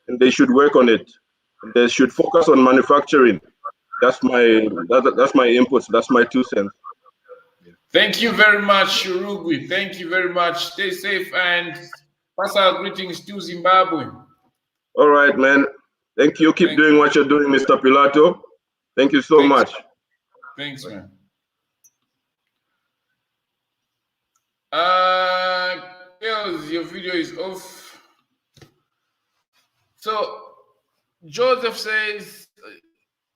And they should work on it. They should focus on manufacturing. That's my inputs. That's my 2 cents. Thank you very much, Shurugwi. Thank you very much. Stay safe and pass our greetings to Zimbabwe. All right, man. Thank you. Keep doing what you're doing, Mr. Pilato. Thank you so much. Thanks, man. Girls, your video is off. So Joseph says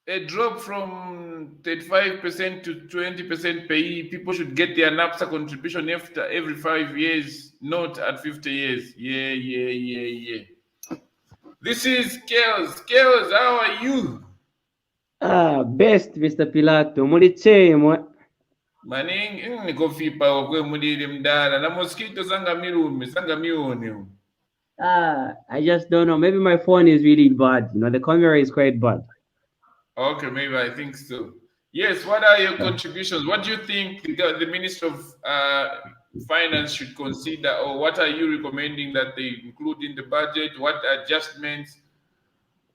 a drop from 35% to 20% pay. People should get their NAPSA contribution after every 5 years, not at 50 years. Yeah. This is Kels. Kels, how are you? Best, Mr. Pilato. Mulichemo. Maning nikofipa kwe muliri mdala na mosquito sanga mione. I just don't know. Maybe my phone is really bad. You know, the camera is quite bad. Okay, maybe I think so. Yes, what are your contributions? What do you think the Minister of Finance should consider, or what are you recommending that they include in the budget? What adjustments?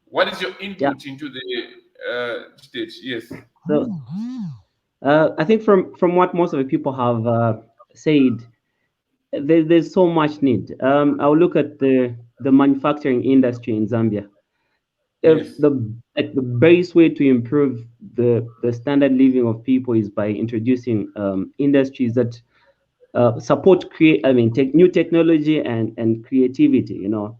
What is your input into the state? Yes. So, I think from what most of the people have said, there's so much need. I'll look at the manufacturing industry in Zambia. Yes. The best way to improve the standard living of people is by introducing industries that support new technology and creativity. You know,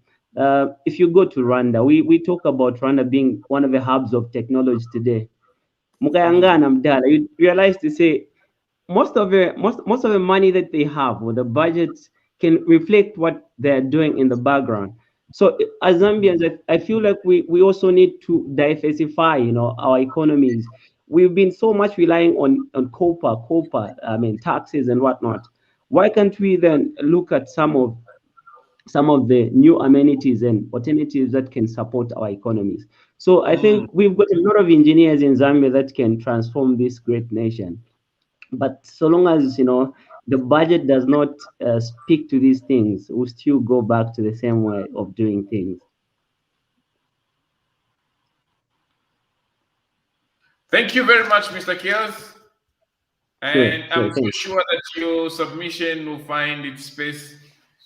if you go to Rwanda, we talk about Rwanda being one of the hubs of technology today. You realize to say most of the money that they have or the budgets can reflect what they're doing in the background. So as Zambians, I feel like we also need to diversify, you know, our economies. We've been so much relying on copper, taxes and whatnot. Why can't we then look at some of the new amenities and alternatives that can support our economies? So I think we've got a lot of engineers in Zambia that can transform this great nation. But so long as, you know, the budget does not speak to these things, we'll still go back to the same way of doing things. Thank you very much, Mr. Kiels. And I'm so thanks. sure that your submission will find its space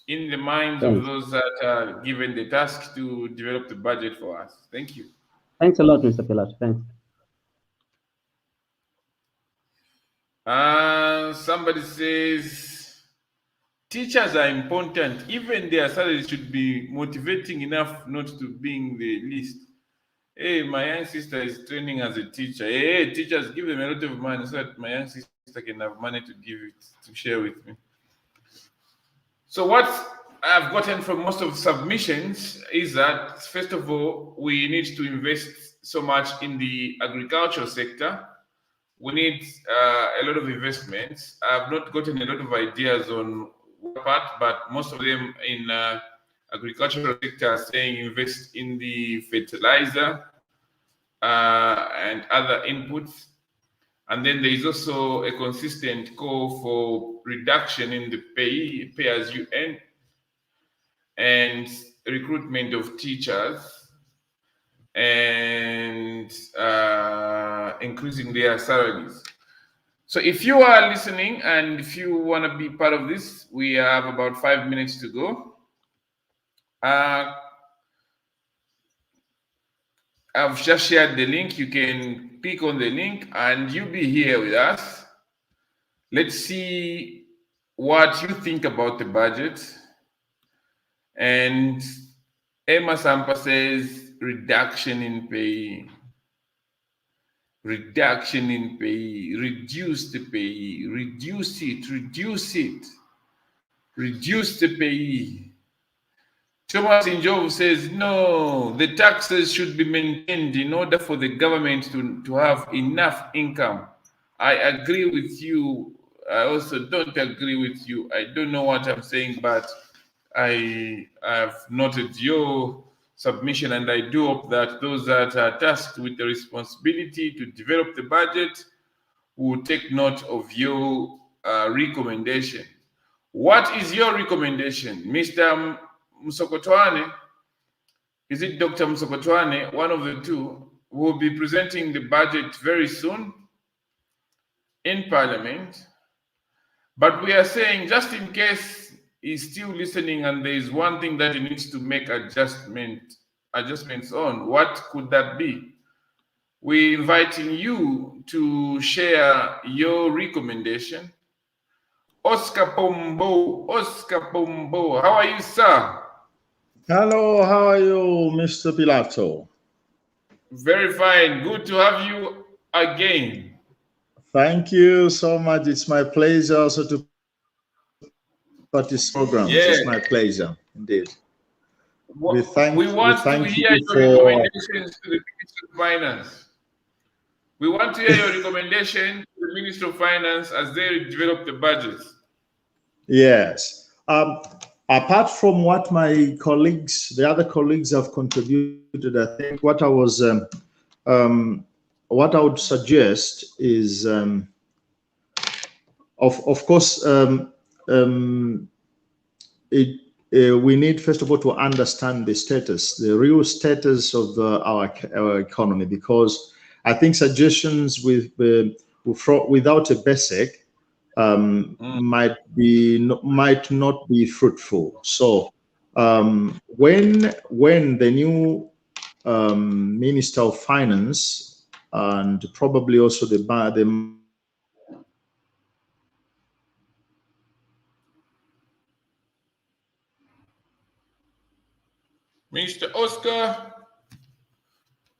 in the minds of those that are given the task to develop the budget for us. Thank you. Thanks a lot, Mr. Pilato. Thanks. Somebody says teachers are important. Even their salaries should be motivating enough not to being the least. Hey, my young sister is training as a teacher. Hey, teachers, give them a lot of money so that my young sister can have money to give it, to share with me. So what I've gotten from most of the submissions is that, first of all, we need to invest so much in the agricultural sector. We need a lot of investments. I've not gotten a lot of ideas on what part, but most of them in agricultural sector are saying invest in the fertilizer and other inputs. And then there is also a consistent call for reduction in the pay as you earn, and recruitment of teachers, and increasing their salaries. So if you are listening and if you want to be part of this, we have about 5 minutes to go. I've just shared the link. You can click on the link and you'll be here with us. Let's see what you think about the budget. And Emma Sampa says reduction in pay. Reduction in pay, reduce the pay, reduce it. reduce the payee. Thomas Injov says, no, the taxes should be maintained in order for the government to have enough income. I agree with you. I also don't agree with you. I don't know what I'm saying, but I have noted your submission, and I do hope that those that are tasked with the responsibility to develop the budget will take note of your recommendation. What is your recommendation, Mr. Msokotwane? Is it Dr. Msokotwane? One of the two will be presenting the budget very soon in Parliament. But we are saying, just in case he's still listening and there is one thing that he needs to make adjustments on, what could that be? We're inviting you to share your recommendation. Oscar Pombo, how are you, sir? Hello, how are you, Mr. Pilato? Very fine. Good to have you again. Thank you so much. It's my pleasure also to participate in programs. Yeah. It's my pleasure, indeed. We want to hear your recommendations to the Minister of Finance. We want to hear your recommendation to the Minister of Finance as they develop the budget. Yes. Apart from what my colleagues, the other colleagues have contributed, I think what I was, what I would suggest is, of course, we need first of all to understand the status, the real status of our economy, because I think suggestions without a basic might not be fruitful. So when the new Minister of Finance and probably also the Mr. Oscar.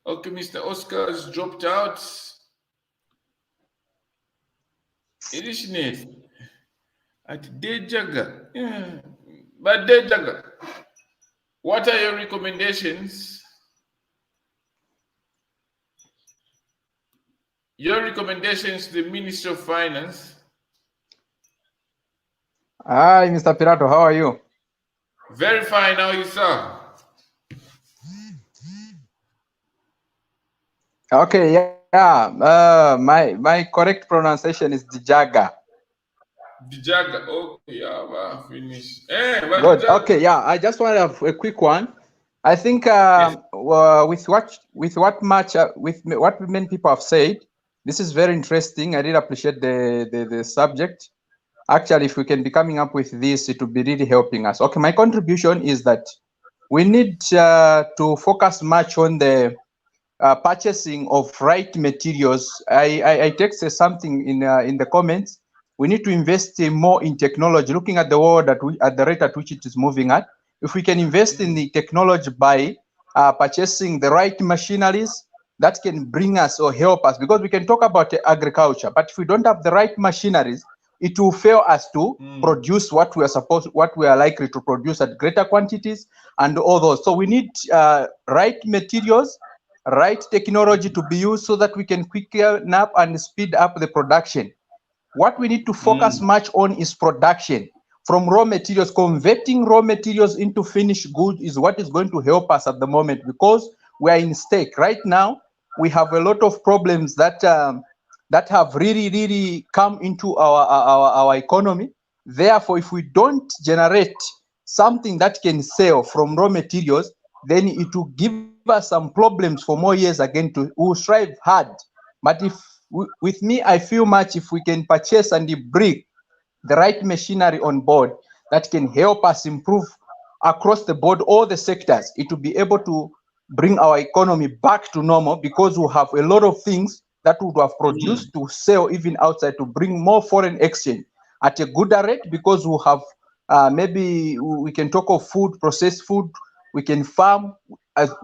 Okay, Mr. Oscar has dropped out. Isn't it? At Dejaga. Yeah. But Dejaga, what are your recommendations? Your recommendations to the Minister of Finance? Hi, Mr. Pirato, how are you? Very fine, how are you, sir? Okay, yeah. My correct pronunciation is Dijaga. Dijaga, okay, yeah, finish. Good. Okay, yeah. I just want to have a quick one. I think yes. with what many people have said, this is very interesting. I really appreciate the subject. Actually, if we can be coming up with this, it will be really helping us. Okay, my contribution is that we need to focus much on the purchasing of right materials. I texted something in the comments. We need to invest more in technology, looking at the world at the rate at which it is moving at. If we can invest in the technology by purchasing the right machineries, that can bring us or help us, because we can talk about agriculture, but if we don't have the right machineries, it will fail us to produce what we are likely to produce at greater quantities and all those. So we need right materials, right technology to be used so that we can quicken up and speed up the production. What we need to focus much on is production from raw materials. Converting raw materials into finished goods is what is going to help us at the moment, because we are in stake right now. We have a lot of problems that have really come into our economy. Therefore, if we don't generate something that can sell from raw materials, then it will give us some problems for more years again. We'll strive hard. But with me, I feel much if we can purchase and bring the right machinery on board that can help us improve across the board, all the sectors, it will be able to bring our economy back to normal, because we have a lot of things that would have produced to sell even outside, to bring more foreign exchange at a good rate, because we have maybe we can talk of food, processed food, we can farm,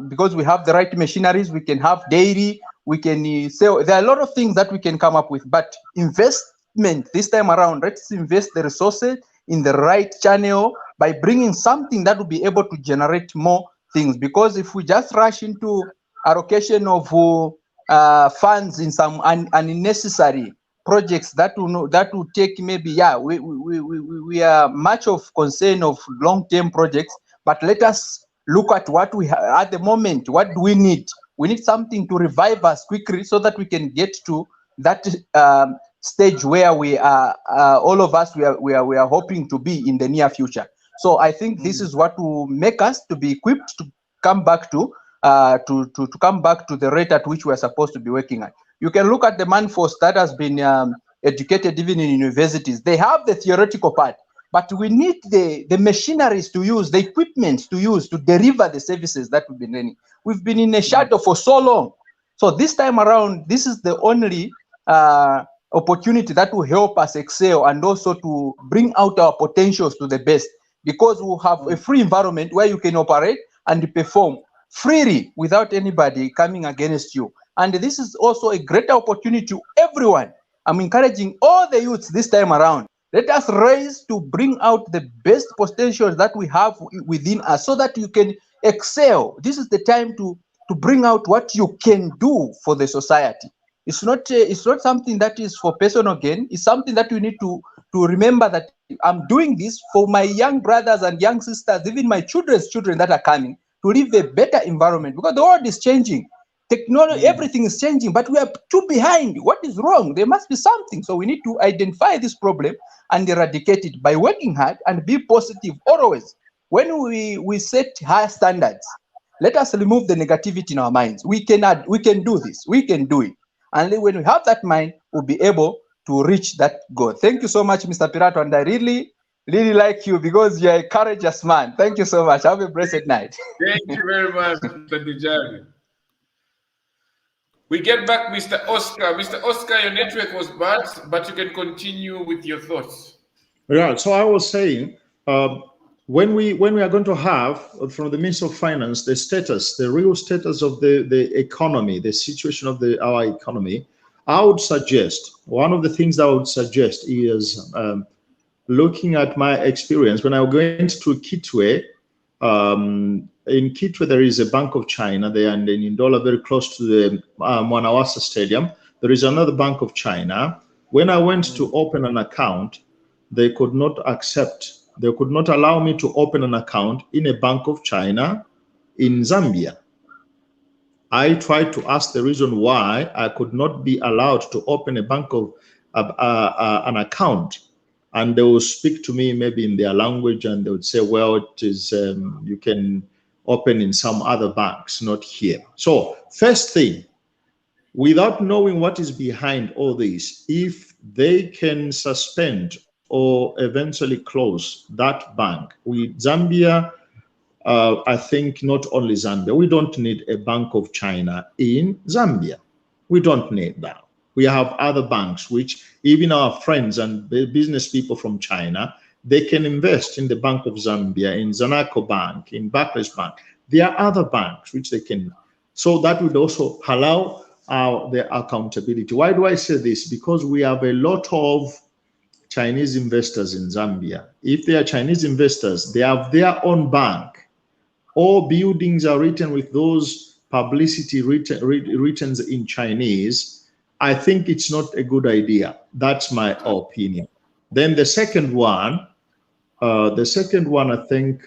because we have the right machineries, we can have dairy, we can sell. There are a lot of things that we can come up with, but investment this time around, let's invest the resources, in the right channel by bringing something that will be able to generate more things. Because if we just rush into allocation of funds in some unnecessary projects that will take maybe, we are much of concern of long-term projects, but let us look at what we have at the moment. What do we need? We need something to revive us quickly so that we can get to that stage where we are, all of us, we are hoping to be in the near future. So I think this is what will make us to be equipped to come back to come back to the rate at which we are supposed to be working at. You can look at the manforce that has been educated even in universities. They have the theoretical part, but we need the machineries to use, the equipment to use to deliver the services that we've been learning. We've been in a shadow for so long. So this time around, this is the only opportunity that will help us excel and also to bring out our potentials to the best, because we'll have a free environment where you can operate and perform freely without anybody coming against you. And this is also a great opportunity to everyone. I'm encouraging all the youths this time around. Let us raise to bring out the best potentials that we have within us so that you can excel. This is the time to bring out what you can do for the society. It's not something that is for personal gain. It's something that we need to remember that I'm doing this for my young brothers and young sisters, even my children's children that are coming, to live a better environment, because the world is changing. Technology, everything is changing, but we are too behind. What is wrong? There must be something. So we need to identify this problem and eradicate it by working hard and be positive always. When we set high standards, let us remove the negativity in our minds. We can do this. We can do it. And when we have that mind, we'll be able to reach that goal. Thank you so much, Mr. Pirato, and I really like you because you're a courageous man. Thank you so much. Have a blessed night. Thank you very much, Mr. Dijari. We get back Mr. Oscar. Mr. Oscar, your network was bad, but you can continue with your thoughts. Yeah, so I was saying, when we are going to have from the Minister of Finance the status, the real status of the economy, the situation of our economy, I would suggest, one of the things I would suggest is looking at my experience when I went to Kitwe. In Kitwe, there is a Bank of China there, and then in Dola, very close to the Mwanawasa Stadium, there is another Bank of China. When I went to open an account, they could not allow me to open an account in a Bank of China in Zambia. I tried to ask the reason why I could not be allowed to open a an account, and they will speak to me maybe in their language, and they would say, well, it is you can open in some other banks, not here. So first thing, without knowing what is behind all this, if they can suspend or eventually close that bank, with Zambia, I think not only Zambia, we don't need a Bank of China in Zambia. We don't need that. We have other banks, which even our friends and business people from China, they can invest in the Bank of Zambia, in Zanaco Bank, in Barclays Bank. There are other banks which they can. So that would also allow the accountability. Why do I say this? Because we have a lot of Chinese investors in Zambia. If they are Chinese investors, they have their own bank. All buildings are written with those publicity written in Chinese. I think it's not a good idea. That's my opinion. Then the second one, I think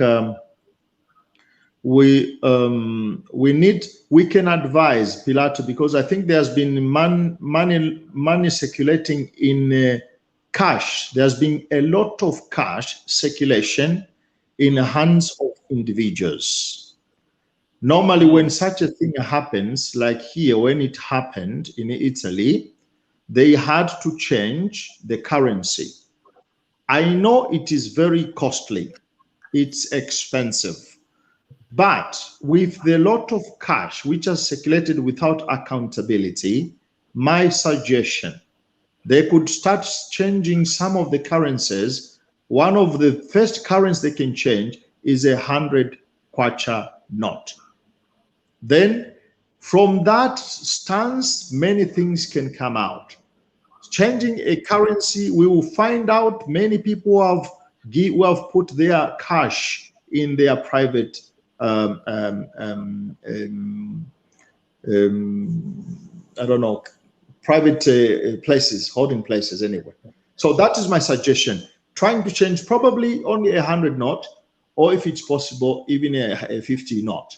we can advise Pilato, because I think there's been money circulating in cash. There's been a lot of cash circulation in the hands of individuals. Normally, when such a thing happens, like here, when it happened in Italy, they had to change the currency. I know it is very costly. It's expensive. But with the lot of cash which are circulated without accountability, my suggestion, they could start changing some of the currencies. One of the first currencies they can change is 100 kwacha note. Then from that stance, many things can come out. Changing a currency, we will find out many people have who have put their cash in their private I don't know, private places, holding places anyway. So that is my suggestion. Trying to change probably only 100 knot, or if it's possible, even a 50 knot.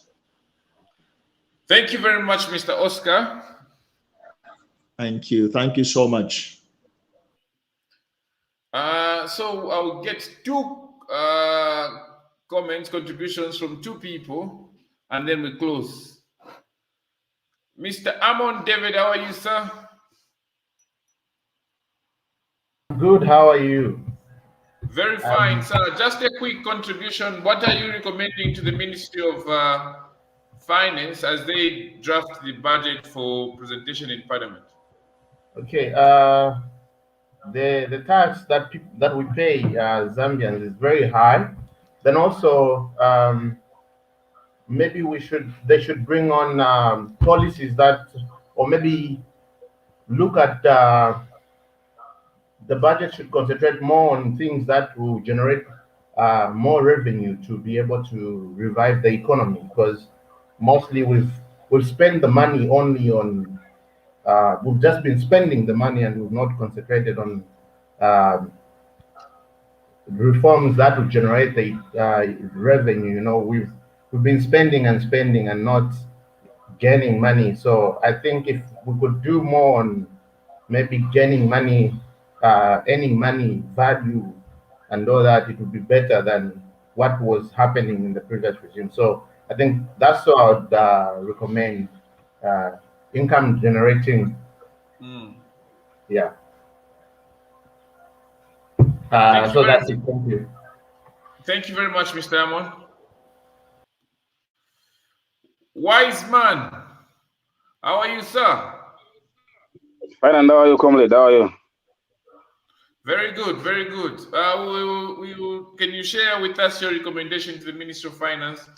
Thank you very much, Mr. Oscar. Thank you. Thank you so much. So I'll get two contributions from two people, and then we close. Mr. Amon David, how are you, sir? Good, how are you? Very fine, sir. Just a quick contribution. What are you recommending to the Ministry of Finance as they draft the budget for presentation in Parliament? Okay, the tax that we pay Zambians is very high. Then also, maybe they should bring on policies that, or maybe look at the budget should concentrate more on things that will generate more revenue to be able to revive the economy, because mostly we've spent the money only on we've just been spending the money and we've not concentrated on reforms that will generate the revenue. You know, we've been spending and not gaining money. So I think if we could do more on maybe gaining money, earning money value and all that, it would be better than what was happening in the previous regime. So I think that's what I would recommend, income generating. Yeah. So that's it. Thank you. Thank you very much, Mr. Amon. Wise man, how are you, sir? Fine, and how are you, comrade? How are you? Very good, very good. Can you share with us your recommendation to the Ministry of Finance?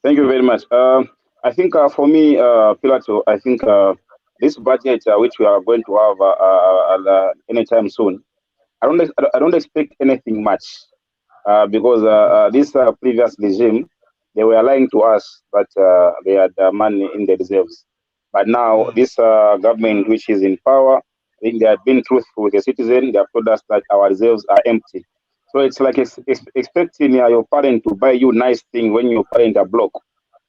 Thank you very much. I think for me, Pilato, I think this budget which we are going to have anytime soon, I don't expect anything much because this previous regime, they were lying to us that they had money in the reserves. But now this government which is in power, I think they have been truthful with the citizen. They have told us that our reserves are empty. So it's like expecting your parent to buy you nice thing when your parent are broke.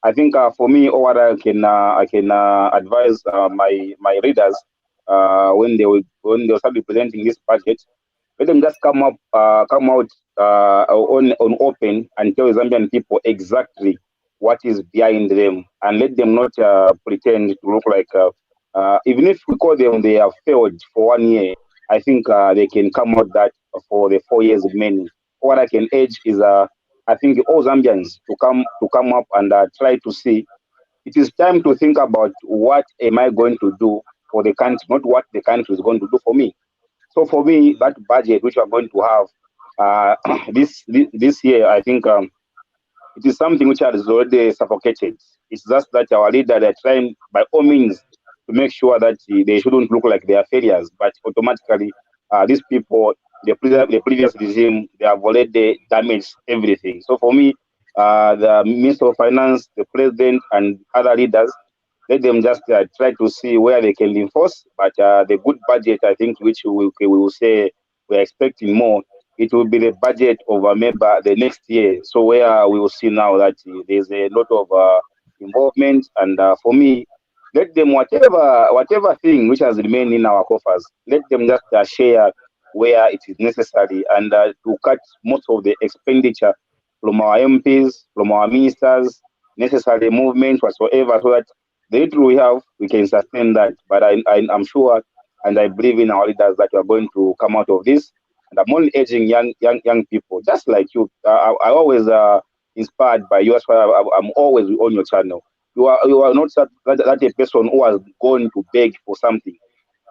I think for me, or what I can advise my readers when they start presenting this budget, let them just come out on open and tell Zambian people exactly what is behind them, and let them not pretend to look like. Even if we call them they have failed for 1 year, I think they can come out that for the 4 years remaining. What I can urge is I think all Zambians to come up and try to see. It is time to think about what am I going to do for the country, not what the country is going to do for me. So for me, that budget which we are going to have this year, I think it is something which has already suffocated. It's just that our leaders are trying by all means to make sure that they shouldn't look like they are failures, but automatically these people, the previous regime, they have already damaged everything. So for me, the Minister of Finance, the President, and other leaders, let them just try to see where they can reinforce. But the good budget, I think, which we will say we're expecting more, it will be the budget of maybe the next year. So where we will see now that there's a lot of involvement, and for me, let them whatever thing which has remained in our coffers, let them just share where it is necessary, and to cut most of the expenditure from our MPs, from our ministers, necessary movement whatsoever, so that the little we have, we can sustain that. But I'm sure, and I believe in our leaders that we are going to come out of this. And I'm only urging young people, just like you. I always inspired by you. That's why I'm always on your channel. You are not that a person who has gone to beg for something.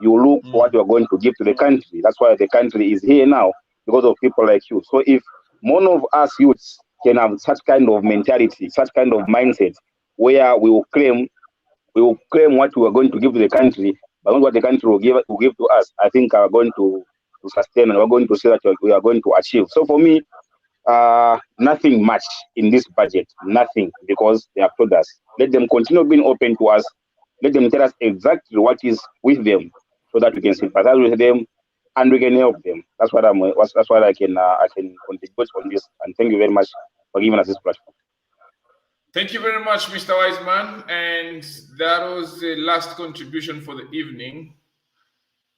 You look for what you are going to give to the country. That's why the country is here now, because of people like you. So if one of us youths can have such kind of mentality, such kind of mindset, where we will claim what we are going to give to the country, but not what the country will give to us, I think are going to to sustain and we're going to see that we are going to achieve. So for me, nothing much in this budget, nothing, because they have told us. Let them continue being open to us. Let them tell us exactly what is with them, so that we can sympathize with them and we can help them. That's what I can contribute on this. And thank you very much for giving us this platform. Thank you very much, Mr. Wiseman. And that was the last contribution for the evening.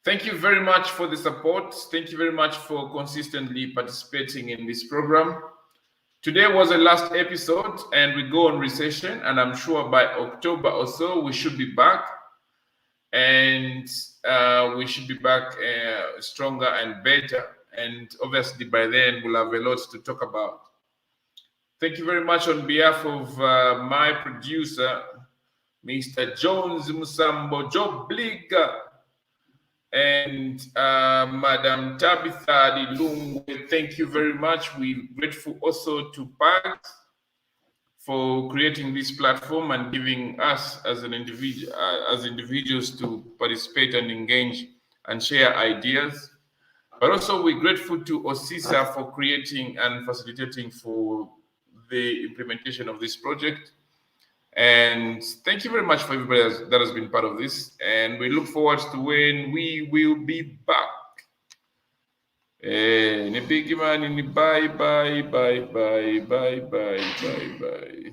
Thank you very much for the support. Thank you very much for consistently participating in this program. Today was the last episode and we go on recession, and I'm sure by October or so we should be back, and we should be back stronger and better, and obviously by then we'll have a lot to talk about. Thank you very much on behalf of my producer, Mr. Jones Musambo Jobliga, and Madam Tabitha Dilungwe. Thank you very much. We're grateful also to PAGS for creating this platform and giving us as an individual, as individuals to participate and engage and share ideas. But also we're grateful to OSISA for creating and facilitating for the implementation of this project. And thank you very much for everybody that has been part of this. And we look forward to when we will be back. Bye, bye, bye, bye, bye, bye, bye, bye, bye.